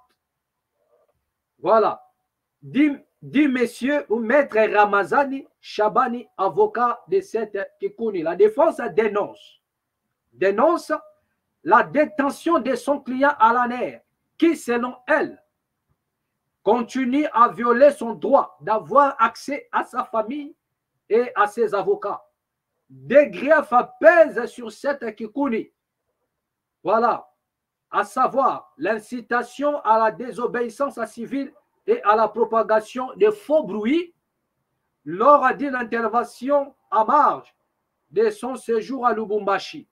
Voilà. Dit monsieur ou maître Ramazani Shabani, avocat de cette Kikuni. La défense dénonce la détention de son client à l'ANER qui, selon elle, continue à violer son droit d'avoir accès à sa famille et à ses avocats. Des griefs pèsent sur cette Kikuni. Voilà, à savoir l'incitation à la désobéissance civile et à la propagation de faux bruits lors d'une intervention à marge de son séjour à Lubumbashi.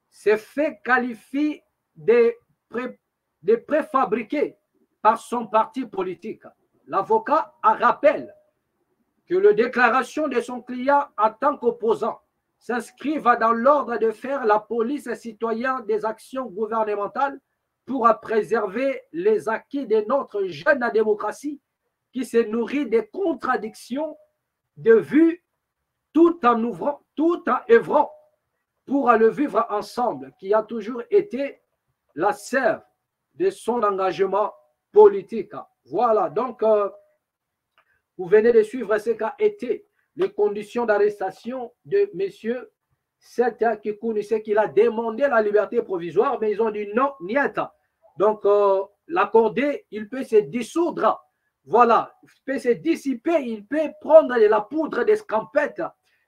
Ces faits qualifient de préfabriqués par son parti politique. L'avocat rappelle que les déclarations de son client en tant qu'opposant s'inscrivent dans l'ordre de faire la police citoyenne des actions gouvernementales pour préserver les acquis de notre jeune démocratie qui se nourrit des contradictions de vues tout en œuvrant pour le vivre ensemble, qui a toujours été la sève de son engagement politique. Voilà, donc vous venez de suivre ce qu'a été les conditions d'arrestation de M. Seth Kikuni, c'est qu'il a demandé la liberté provisoire, mais ils ont dit non, niet. Donc, l'accorder, il peut se dissoudre. Voilà, il peut se dissiper, il peut prendre de la poudre d'escampette,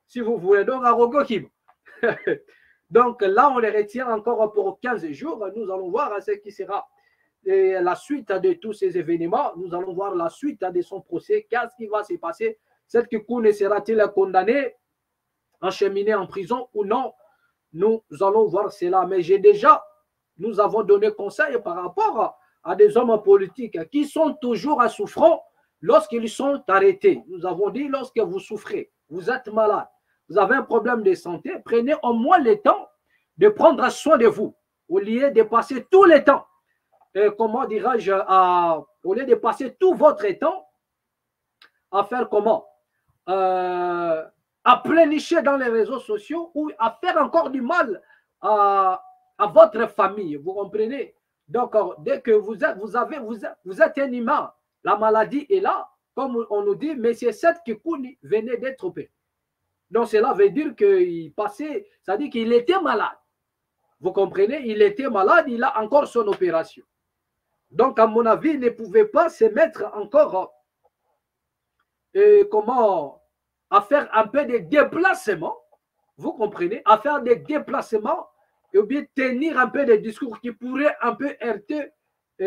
si vous voulez. Donc, à Rogokim. Donc, là, on les retient encore pour 15 jours. Nous allons voir ce qui sera la suite de tous ces événements. Nous allons voir la suite de son procès. Qu'est-ce qui va se passer? Cette Kikuni sera-t-il condamné, encheminé en prison ou non? Nous allons voir cela. Mais nous avons donné conseil par rapport à des hommes politiques qui sont toujours à souffrant lorsqu'ils sont arrêtés. Nous avons dit, lorsque vous souffrez, vous êtes malade, vous avez un problème de santé, prenez au moins le temps de prendre soin de vous, au lieu de passer tout le temps, comment dirais-je, au lieu de passer tout votre temps à faire comment, à plénicher dans les réseaux sociaux ou à faire encore du mal à votre famille, vous comprenez? Donc, dès que vous êtes un humain, la maladie est là, comme on nous dit, mais c'est cette Kikuni venait d'être opéré. Donc, cela veut dire qu'il passait, ça dit qu'il était malade. Vous comprenez? Il était malade, il a encore son opération. Donc, à mon avis, il ne pouvait pas se mettre encore, à faire un peu de déplacement, vous comprenez? À faire des déplacements et bien tenir un peu des discours qui pourraient un peu heurter,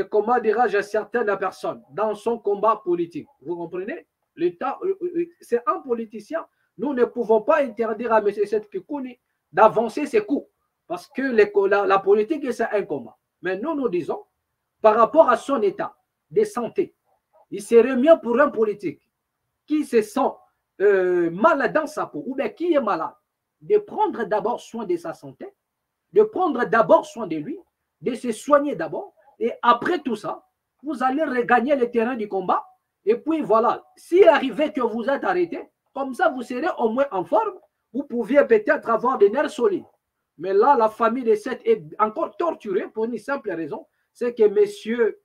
comment dirais-je, certaines personnes dans son combat politique. Vous comprenez? L'État, c'est un politicien. Nous ne pouvons pas interdire à M. Seth Kikuni d'avancer ses coups parce que la politique, c'est un combat. Mais nous disons, par rapport à son état de santé, il serait mieux pour un politique qui se sent mal dans sa peau ou bien qui est malade, de prendre d'abord soin de sa santé, de prendre d'abord soin de lui, de se soigner d'abord, et après tout ça, vous allez regagner le terrain du combat Et puis voilà, s'il arrivait que vous êtes arrêté, comme ça vous serez au moins en forme, vous pouviez peut-être avoir des nerfs solides. Mais là, la famille de Seth est encore torturée pour une simple raison, c'est que monsieur,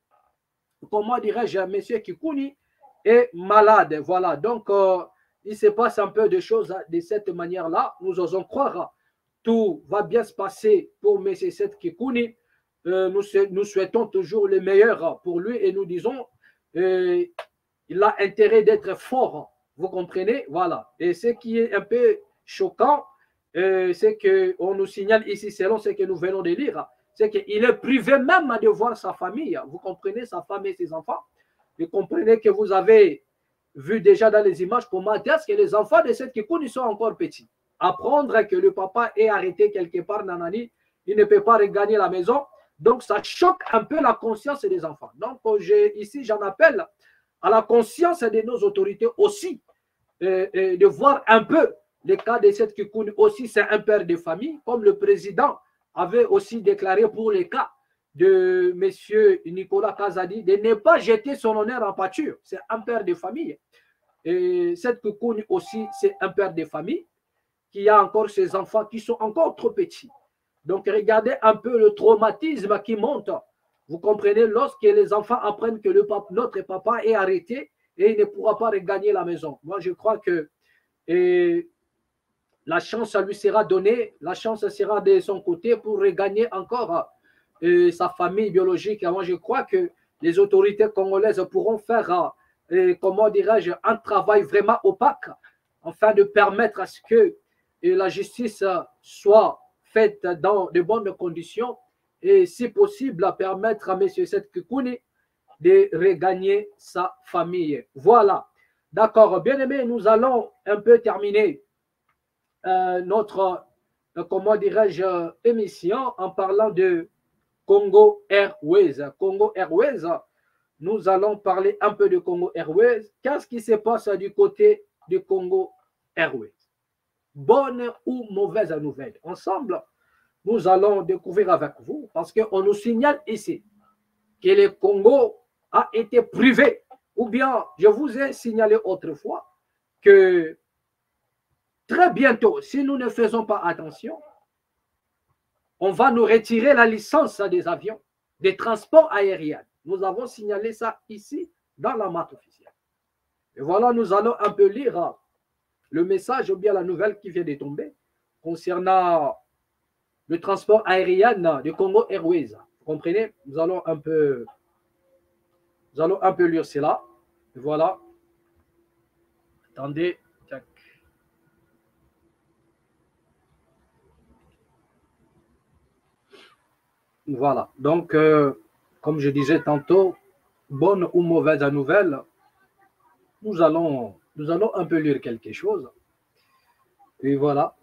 comment dirais-je, monsieur Kikuni est malade. Voilà, donc il se passe un peu de choses de cette manière-là. Nous osons croire tout va bien se passer pour monsieur Seth Kikuni. Nous souhaitons toujours le meilleur pour lui et nous disons il a intérêt d'être fort. Vous comprenez? Voilà. Et ce qui est un peu choquant, c'est qu'on nous signale ici, selon ce que nous venons de lire, c'est qu'il est privé même de voir sa famille. Vous comprenez, sa femme et ses enfants. Vous comprenez que vous avez vu déjà dans les images comment est-ce que les enfants de cette Kikuni sont encore petits. Apprendre que le papa est arrêté quelque part, nanani, il ne peut pas regagner la maison. Donc, ça choque un peu la conscience des enfants. Donc, ici, j'en appelle à la conscience de nos autorités aussi, de voir un peu le cas de cette Kikuni aussi, c'est un père de famille, comme le président avait aussi déclaré pour le cas de M. Nicolas Kazadi, de ne pas jeter son honneur en pâture. C'est un père de famille. Et cette Kikuni aussi, c'est un père de famille qui a encore ses enfants qui sont encore trop petits. Donc, regardez un peu le traumatisme qui monte. Vous comprenez, lorsque les enfants apprennent que notre papa est arrêté et il ne pourra pas regagner la maison. Moi, je crois que la chance lui sera donnée, la chance sera de son côté pour regagner encore sa famille biologique. Moi, je crois que les autorités congolaises pourront faire, comment dirais-je, un travail vraiment opaque afin de permettre à ce que la justice soit faite dans de bonnes conditions et, si possible, à permettre à M. Seth Kikuni de regagner sa famille. Voilà. D'accord. Bien aimé, nous allons un peu terminer notre, comment dirais-je, émission en parlant de Congo Airways. Congo Airways, nous allons parler un peu de Congo Airways. Qu'est-ce qui se passe du côté du Congo Airways? Bonne ou mauvaise nouvelle? Ensemble, nous allons découvrir avec vous parce qu'on nous signale ici que le Congo a été privé. Ou bien, je vous ai signalé autrefois que très bientôt, si nous ne faisons pas attention, on va nous retirer la licence des avions, des transports aériens. Nous avons signalé ça ici dans la map officielle. Et voilà, nous allons un peu lire le message ou bien la nouvelle qui vient de tomber concernant le transport aérien de Congo Airways. Vous comprenez? Nous allons un peu lire cela. Et voilà. Attendez. Tac. Voilà. Donc, comme je disais tantôt, bonne ou mauvaise nouvelle, nous allons un peu lire quelque chose. Et voilà.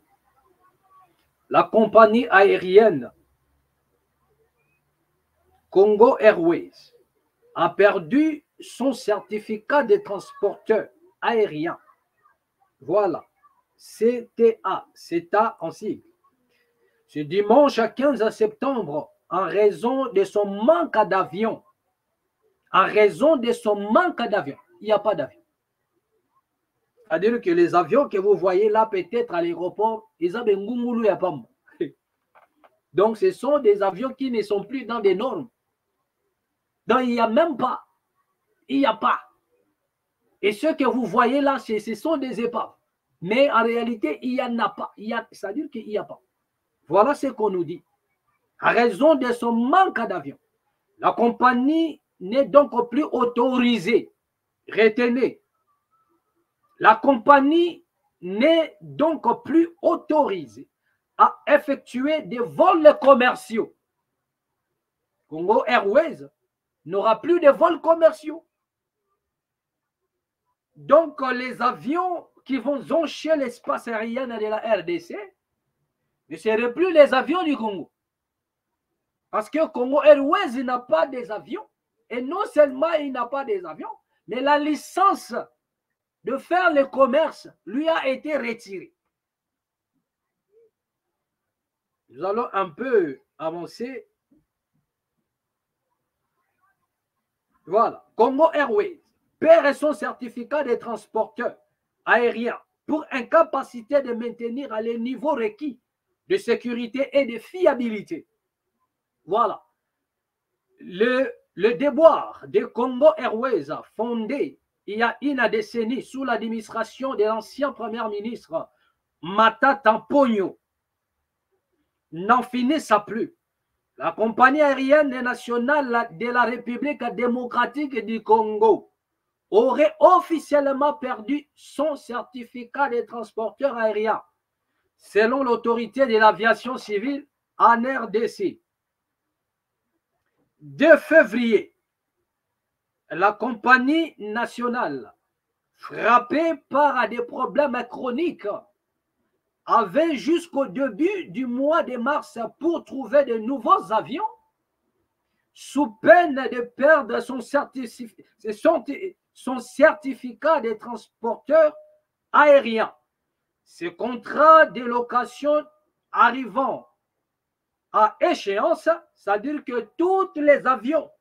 La compagnie aérienne Congo Airways a perdu son certificat de transporteur aérien. Voilà. CTA en sigle. Ce dimanche 15 septembre, en raison de son manque d'avions. En raison de son manque d'avions. Il n'y a pas d'avion. C'est-à-dire que les avions que vous voyez là, peut-être à l'aéroport, ils ont des ngoumoulou et pas. Donc, ce sont des avions qui ne sont plus dans des normes. Donc, il n'y a même pas. Il n'y a pas. Et ce que vous voyez là, ce sont des épaves. Mais en réalité, il n'y en a pas. C'est-à-dire qu'il n'y a pas. Voilà ce qu'on nous dit. À raison de son manque d'avions, la compagnie n'est donc plus autorisée. Retenez. La compagnie n'est donc plus autorisée à effectuer des vols commerciaux. Congo Airways n'aura plus de vols commerciaux. Donc, les avions qui vont zoncher l'espace aérien de la RDC ne seraient plus les avions du Congo. Parce que Congo Airways n'a pas des avions. Et non seulement il n'a pas des avions, mais la licence de faire le commerce lui a été retirée. Nous allons un peu avancer. Voilà. Congo Airways perd son certificat de transporteur aérien pour incapacité de maintenir les niveaux requis de sécurité et de fiabilité. Voilà. Le déboire de Congo Airways, fondé il y a une décennie sous l'administration de l'ancien Premier ministre Matata Ponyo, n'en finissent plus. La compagnie aérienne nationale de la République démocratique du Congo aurait officiellement perdu son certificat de transporteur aérien, selon l'autorité de l'aviation civile en RDC. 2 février, la compagnie nationale, frappée par des problèmes chroniques, avait jusqu'au début du mois de mars pour trouver de nouveaux avions, sous peine de perdre son certificat de transporteur aérien. Ce contrat de location arrivant à échéance, c'est-à-dire que tous les avions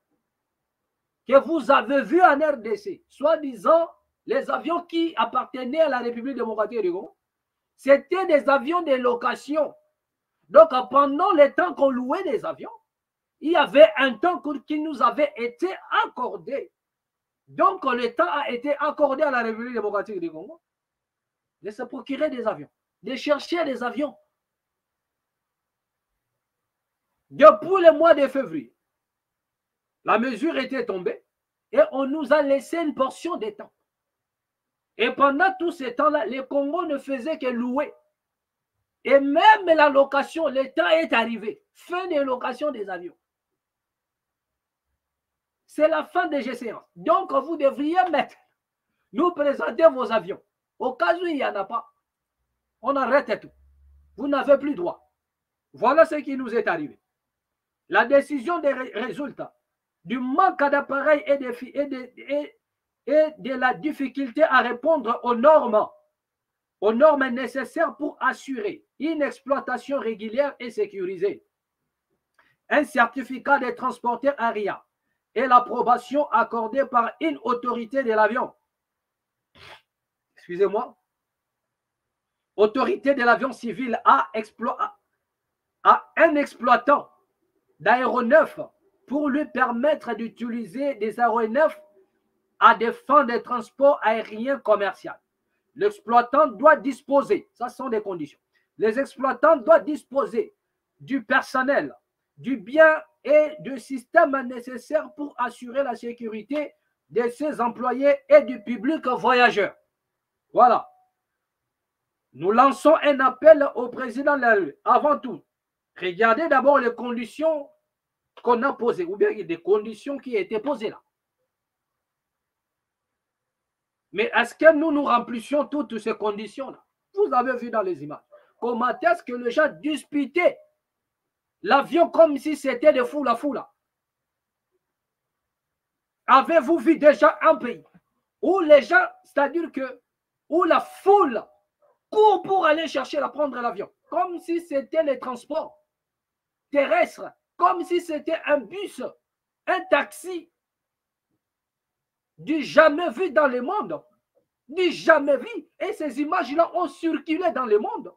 que vous avez vus en RDC, soi-disant les avions qui appartenaient à la République démocratique du Congo, c'était des avions de location. Donc, pendant le temps qu'on louait des avions, il y avait un temps qui nous avait été accordé. Donc, le temps a été accordé à la République démocratique du Congo de se procurer des avions, de chercher des avions. Depuis le mois de février, la mesure était tombée et on nous a laissé une portion de temps. Et pendant tout ce temps-là, le Congo ne faisait que louer. Et même la location, le temps est arrivé. Fin de location des avions. C'est la fin des séances. Donc, vous devriez nous présenter vos avions. Au cas où il n'y en a pas, on arrête tout. Vous n'avez plus droit. Voilà ce qui nous est arrivé. La décision des résultats du manque d'appareils et de la difficulté à répondre aux normes nécessaires pour assurer une exploitation régulière et sécurisée, un certificat de transporteur aérien et l'approbation accordée par une autorité de l'avion. Excusez-moi. Autorité de l'avion civil à un exploitant d'aéronefs pour lui permettre d'utiliser des aéronefs à des fins de transport aérien commercial. L'exploitant doit disposer, ça sont des conditions, les exploitants doivent disposer du personnel, du bien et du système nécessaire pour assurer la sécurité de ses employés et du public voyageur. Voilà. Nous lançons un appel au président de la République. Avant tout, regardez d'abord les conditions qu'on a posées, ou bien des conditions qui étaient posées là. Mais est-ce que nous remplissions toutes ces conditions-là? Vous avez vu dans les images. Comment est-ce que les gens disputaient l'avion comme si c'était de foula-foula? Avez-vous vu déjà un pays où les gens, c'est-à-dire que, où la foule court pour aller chercher à prendre l'avion, comme si c'était les transports terrestres, comme si c'était un bus, un taxi, du jamais vu dans le monde, du jamais vu. Et ces images-là ont circulé dans le monde.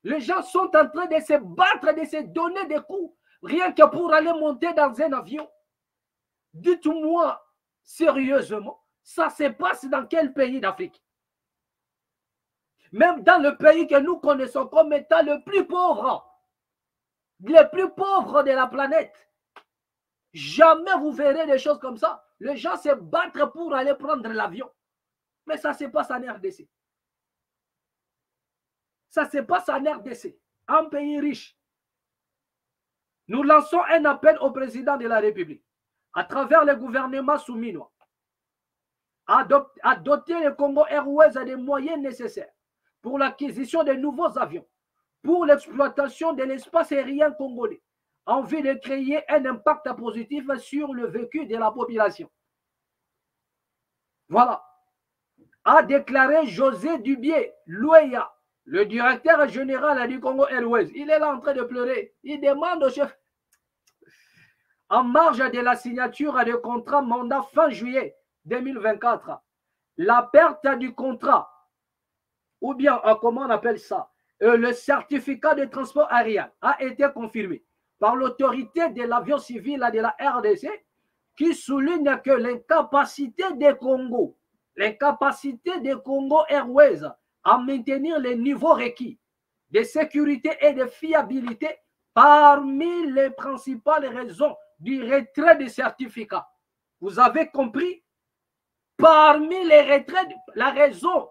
Les gens sont en train de se battre, de se donner des coups, rien que pour aller monter dans un avion. Dites-moi sérieusement, ça se passe dans quel pays d'Afrique? Même dans le pays que nous connaissons comme étant le plus pauvre de la planète. Jamais vous verrez des choses comme ça. Les gens se battent pour aller prendre l'avion. Mais ça se passe en RDC. Ça se passe en RDC, un pays riche. Nous lançons un appel au président de la République, à travers le gouvernement souminois, à doter le Congo Airways des moyens nécessaires pour l'acquisition de nouveaux avions, pour l'exploitation de l'espace aérien congolais, en vue de créer un impact positif sur le vécu de la population. Voilà. A déclaré José Dubié Louéa, le directeur général du Congo Airways. Il est là en train de pleurer. Il demande au chef, en marge de la signature de contrat mandat fin juillet 2024, la perte du contrat, ou bien, comment on appelle ça, le certificat de transport aérien a été confirmé par l'autorité de l'avion civil de la RDC qui souligne que l'incapacité des Congo Airways à maintenir les niveaux requis de sécurité et de fiabilité parmi les principales raisons du retrait des certificats. Vous avez compris? Parmi les retraits, la raison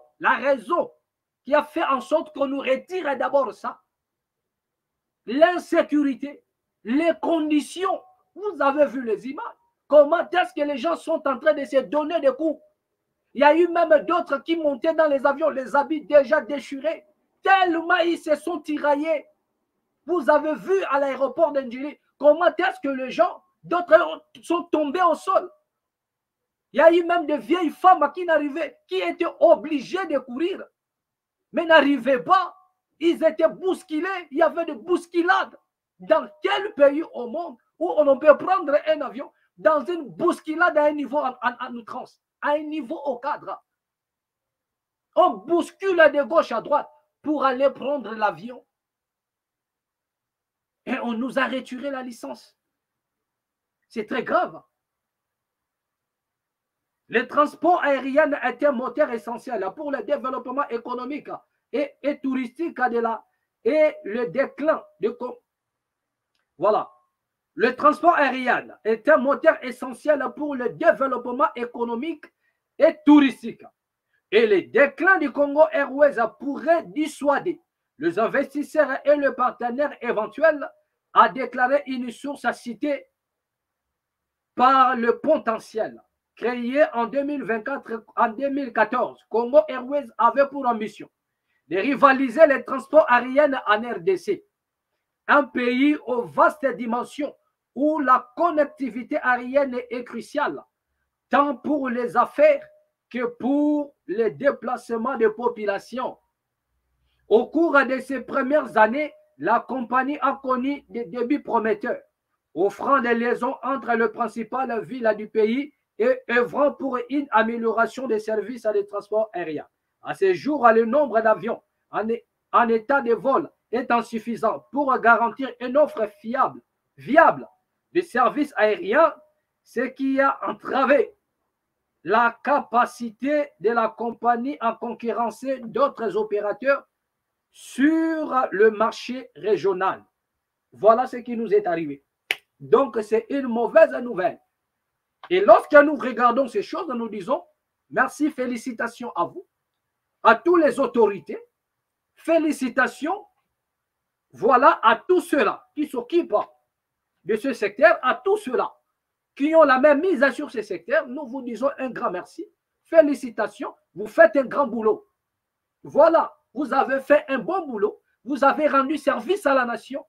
qui a fait en sorte qu'on nous retire d'abord ça, l'insécurité, les conditions. Vous avez vu les images. Comment est-ce que les gens sont en train de se donner des coups? Il y a eu même d'autres qui montaient dans les avions, les habits déjà déchirés, tellement ils se sont tiraillés. Vous avez vu à l'aéroport d'Ndjili comment est-ce que les gens, d'autres sont tombés au sol. Il y a eu même de vieilles femmes qui étaient obligées de courir, mais n'arrivaient pas. Ils étaient bousculés, il y avait des bousculades. Dans quel pays au monde où on peut prendre un avion dans une bousculade à un niveau en outrance, à un niveau au cadre? On bouscule de gauche à droite pour aller prendre l'avion. Et on nous a retiré la licence. C'est très grave. Le transport aérien est un moteur essentiel pour le développement économique et touristique et le déclin de... Voilà. Le transport aérien est un moteur essentiel pour le développement économique et touristique. Et le déclin du Congo Airways pourrait dissuader les investisseurs et les partenaires éventuels, a déclaré une source citée par le potentiel. Créé en 2014, Congo Airways avait pour ambition de rivaliser les transports aériens en RDC, un pays aux vastes dimensions où la connectivité aérienne est cruciale, tant pour les affaires que pour les déplacements de population. Au cours de ces premières années, la compagnie a connu des débuts prometteurs, offrant des liaisons entre les principales villes du pays et œuvrant pour une amélioration des services de transport aérien. À ce jour, le nombre d'avions en état de vol est insuffisant pour garantir une offre viable de services aériens, ce qui a entravé la capacité de la compagnie à concurrencer d'autres opérateurs sur le marché régional. Voilà ce qui nous est arrivé. Donc, c'est une mauvaise nouvelle. Et lorsque nous regardons ces choses, nous disons merci, félicitations à vous, à toutes les autorités, félicitations, voilà, à tous ceux-là qui s'occupent de ce secteur, à tous ceux-là qui ont la même mise sur ce secteur, nous vous disons un grand merci, félicitations, vous faites un grand boulot. Voilà, vous avez fait un bon boulot, vous avez rendu service à la nation.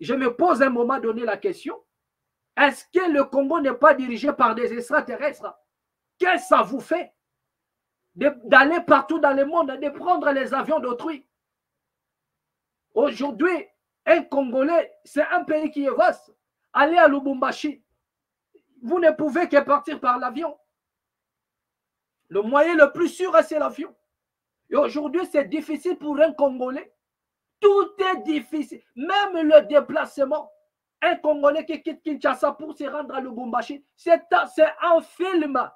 Je me pose à un moment donné la question, est-ce que le Congo n'est pas dirigé par des extraterrestres? Qu'est-ce que ça vous fait d'aller partout dans le monde, de prendre les avions d'autrui? Aujourd'hui, un Congolais, c'est un pays qui est vaste. Allez à Lubumbashi, vous ne pouvez que partir par l'avion. Le moyen le plus sûr, c'est l'avion. Et aujourd'hui, c'est difficile pour un Congolais. Tout est difficile. Même le déplacement. Un Congolais qui quitte Kinshasa pour se rendre à Lubumbashi, c'est un film.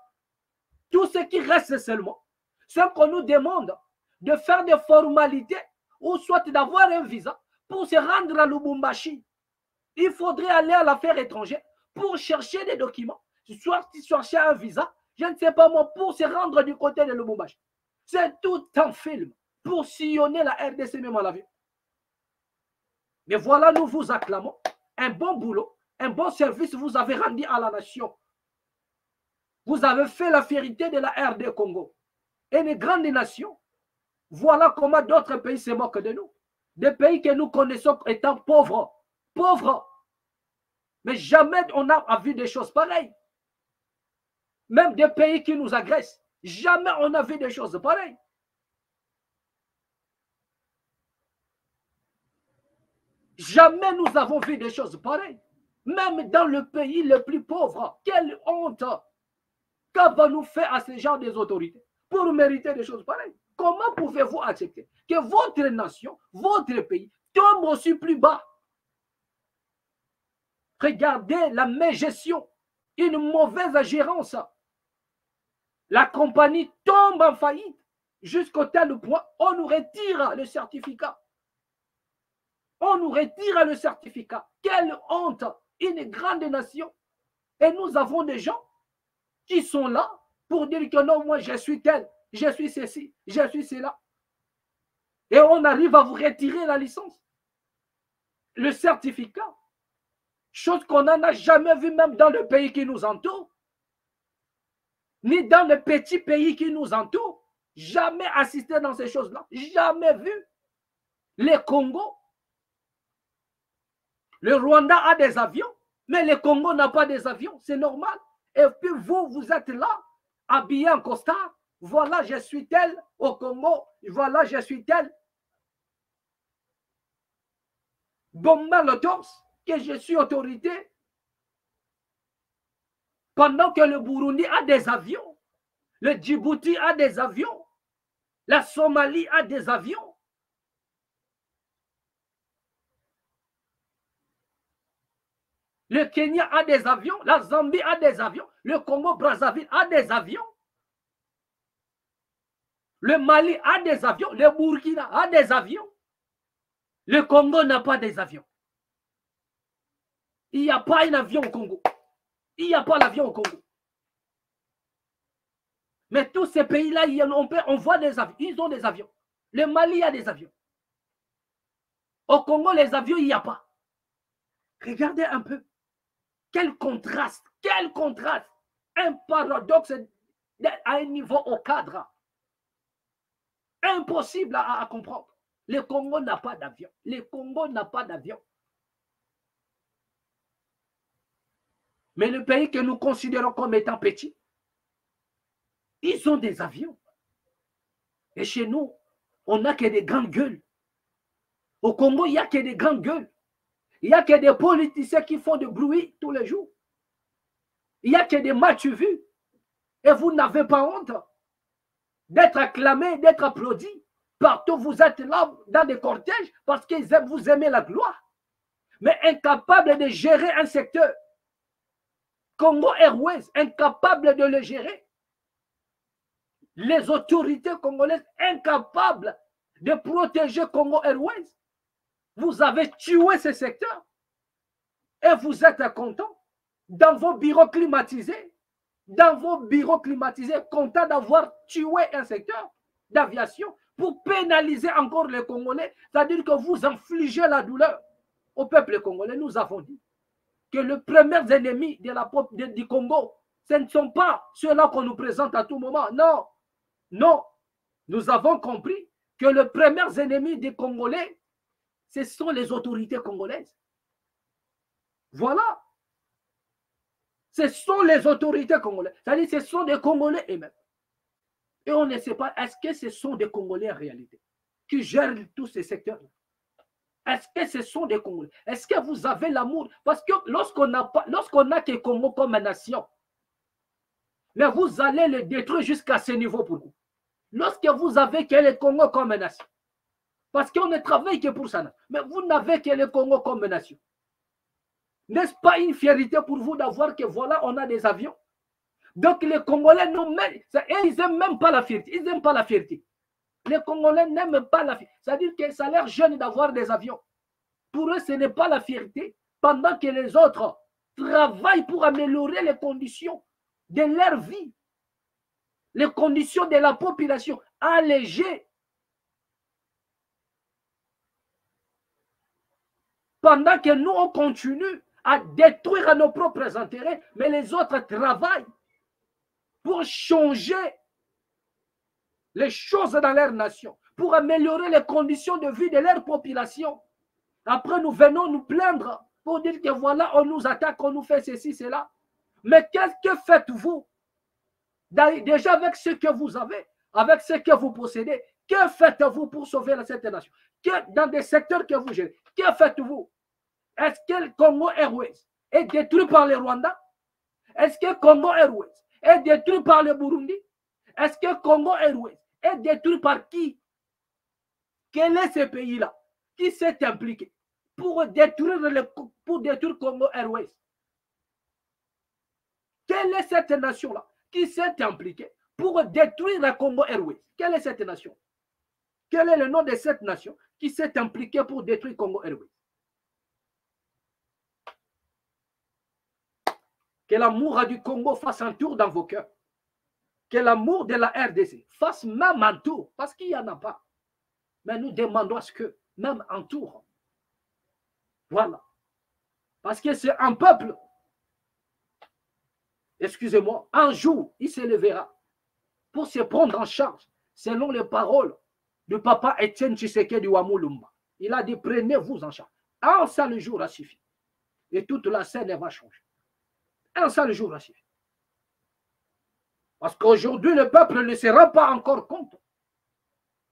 Tout ce qui reste seulement, c'est qu'on nous demande de faire des formalités ou soit d'avoir un visa pour se rendre à Lubumbashi. Il faudrait aller à l'affaire étrangère pour chercher des documents, soit chercher un visa, je ne sais pas moi, pour se rendre du côté de Lubumbashi. C'est tout un film pour sillonner la RDC même à l'avion. Mais voilà, nous vous acclamons. Un bon boulot, un bon service vous avez rendu à la nation. Vous avez fait la fierté de la RD Congo. Une grande nation. Voilà comment d'autres pays se moquent de nous. Des pays que nous connaissons étant pauvres. Pauvres. Mais jamais on n'a vu des choses pareilles. Même des pays qui nous agressent. Jamais on a vu des choses pareilles. Jamais nous avons vu des choses pareilles. Même dans le pays le plus pauvre. Quelle honte! Qu'avons-nous fait à ce genre des autorités pour mériter des choses pareilles? Comment pouvez-vous accepter que votre nation, votre pays tombe aussi plus bas? Regardez la mégestion, une mauvaise gérance. La compagnie tombe en faillite jusqu'au tel point on nous retire le certificat. On nous retire le certificat. Quelle honte! Une grande nation. Et nous avons des gens qui sont là pour dire que non, moi je suis tel, je suis ceci, je suis cela. Et on arrive à vous retirer la licence, le certificat. Chose qu'on n'en a jamais vu même dans le pays qui nous entoure, ni dans le petit pays qui nous entoure. Jamais assisté dans ces choses-là, jamais vu. Les Congo, le Rwanda a des avions, mais le Congo n'a pas des avions, c'est normal. Et puis vous, vous êtes là, habillé en costard. Voilà, je suis tel au Congo, voilà, je suis tel. Bombant le torse, que je suis autorité. Pendant que le Burundi a des avions, le Djibouti a des avions, la Somalie a des avions. Le Kenya a des avions, la Zambie a des avions, le Congo-Brazzaville a des avions, le Mali a des avions, le Burkina a des avions, le Congo n'a pas des avions. Il n'y a pas un avion au Congo. Il n'y a pas l'avion au Congo. Mais tous ces pays-là, on voit des avions. Ils ont des avions. Le Mali a des avions. Au Congo, les avions, il n'y a pas. Regardez un peu. Quel contraste. Quel contraste. Un paradoxe à un niveau au cadre. Impossible à comprendre. Le Congo n'a pas d'avion. Le Congo n'a pas d'avion. Mais le pays que nous considérons comme étant petit, ils ont des avions. Et chez nous, on n'a que des grandes gueules. Au Congo, il n'y a que des grandes gueules. Il n'y a que des politiciens qui font du bruit tous les jours. Il n'y a que des matchs vus. Et vous n'avez pas honte d'être acclamé, d'être applaudi. Partout, vous êtes là dans des cortèges parce que vous aimez la gloire. Mais incapable de gérer un secteur. Congo Airways, incapable de le gérer. Les autorités congolaises incapables de protéger Congo Airways. Vous avez tué ce secteur et vous êtes content dans vos bureaux climatisés, content d'avoir tué un secteur d'aviation pour pénaliser encore les Congolais, c'est-à-dire que vous infligez la douleur au peuple congolais. Nous avons dit que les premiers ennemis du Congo, ce ne sont pas ceux-là qu'on nous présente à tout moment. Non, non. Nous avons compris que les premiers ennemis des Congolais, ce sont les autorités congolaises. Voilà. Ce sont les autorités congolaises. C'est-à-dire que ce sont des Congolais eux-mêmes. Et on ne sait pas, est-ce que ce sont des Congolais en réalité qui gèrent tous ces secteurs-là? Est-ce que ce sont des Congolais? Est-ce que vous avez l'amour? Parce que lorsqu'on n'a que Congo comme nation, mais vous allez le détruire jusqu'à ce niveau pour vous. Lorsque vous avez que le Congo comme nation, parce qu'on ne travaille que pour ça, mais vous n'avez que le Congo comme nation. N'est-ce pas une fierté pour vous d'avoir que voilà, on a des avions? Donc les Congolais, ils n'aiment même pas la fierté. Ils n'aiment pas la fierté. Les Congolais n'aiment pas la fierté. C'est-à-dire que ça a l'air jeune d'avoir des avions. Pour eux, ce n'est pas la fierté. Pendant que les autres travaillent pour améliorer les conditions de leur vie, les conditions de la population, alléger. Pendant que nous, on continue à détruire nos propres intérêts, mais les autres travaillent pour changer les choses dans leur nation, pour améliorer les conditions de vie de leur population. Après, nous venons nous plaindre pour dire que voilà, on nous attaque, on nous fait ceci, cela. Mais qu'est-ce que faites-vous? Déjà avec ce que vous avez, avec ce que vous possédez, que faites-vous pour sauver cette nation? Dans des secteurs que vous gérez, que faites-vous? Est-ce que le Congo Airways est détruit par les Rwandais? Est-ce que Congo Airways est détruit par le Burundi? Est-ce que Congo Airways est détruit par qui? Quel est ce pays-là qui s'est impliqué pour détruire Congo Airways? Quelle est cette nation-là qui s'est impliquée pour détruire la Congo Airways? Quelle est cette nation? Quel est le nom de cette nation qui s'est impliquée pour détruire Congo Airways? Que l'amour du Congo fasse un tour dans vos cœurs. Que l'amour de la RDC fasse même un tour, parce qu'il n'y en a pas. Mais nous demandons à ce que, même un tour. Voilà. Parce que c'est un peuple. Excusez-moi, un jour, il se lèvera pour se prendre en charge, selon les paroles de papa Etienne Tshisekedi Wamulumba. Il a dit, prenez-vous en charge. Un seul jour a suffi. Et toute la scène va changer. Un seul jour a suffi. Parce qu'aujourd'hui, le peuple ne se rend pas encore compte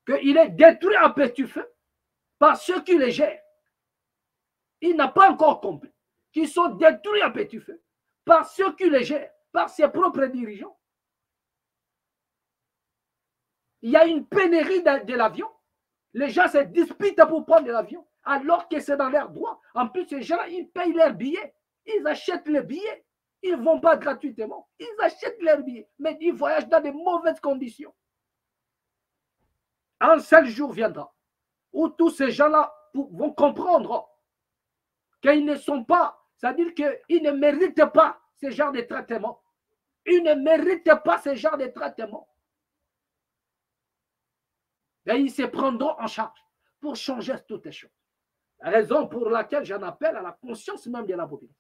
qu'il est détruit à petit feu par ceux qui les gèrent. Il n'a pas encore compris qu'ils sont détruits à petit feu par ceux qui les gèrent, par ses propres dirigeants. Il y a une pénurie de l'avion. Les gens se disputent pour prendre l'avion, alors que c'est dans leur droit. En plus, ces gens-là, ils payent leurs billets. Ils achètent les billets. Ils ne vont pas gratuitement. Ils achètent leurs billets, mais ils voyagent dans de mauvaises conditions. Un seul jour viendra où tous ces gens-là vont comprendre qu'ils ne sont pas, c'est-à-dire qu'ils ne méritent pas ce genre de traitement. Ils ne méritent pas ce genre de traitement. Et ils se prendront en charge pour changer toutes les choses. La raison pour laquelle j'en appelle à la conscience même de la population.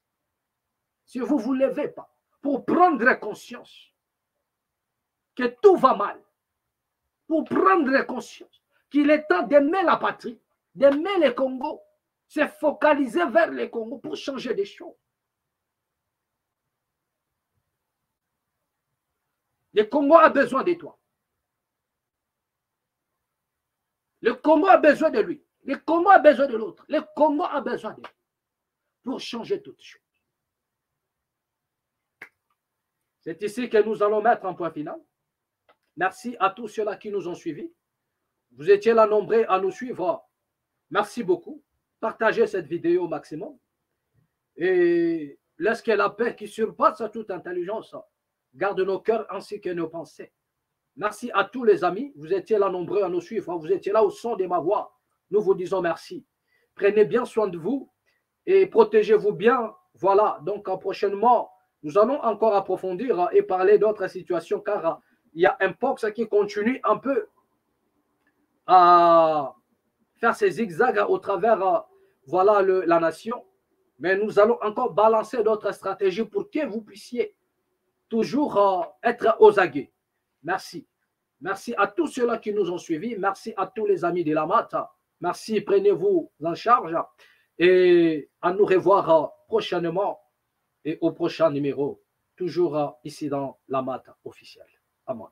Si vous ne vous levez pas pour prendre conscience que tout va mal, pour prendre conscience qu'il est temps d'aimer la patrie, d'aimer le Congo, se focaliser vers le Congo pour changer des choses. Le Congo a besoin de toi. Le Congo a besoin de lui. Le Congo a besoin de l'autre. Le Congo a besoin de lui pour changer toutes choses. C'est ici que nous allons mettre un point final. Merci à tous ceux-là qui nous ont suivis. Vous étiez là nombreux à nous suivre. Merci beaucoup. Partagez cette vidéo au maximum. Et laisse que la paix qui surpasse toute intelligence garde nos cœurs ainsi que nos pensées. Merci à tous les amis. Vous étiez là nombreux à nous suivre. Vous étiez là au son de ma voix. Nous vous disons merci. Prenez bien soin de vous et protégez-vous bien. Voilà. Donc, prochainement, nous allons encore approfondir et parler d'autres situations car il y a un Mpox qui continue un peu à faire ses zigzags au travers voilà, la nation. Mais nous allons encore balancer d'autres stratégies pour que vous puissiez toujours être aux aguets. Merci. Merci à tous ceux-là qui nous ont suivis. Merci à tous les amis de la MAT. Merci, prenez-vous en charge. Et à nous revoir prochainement et au prochain numéro. Toujours ici dans la MAT officielle. Amen.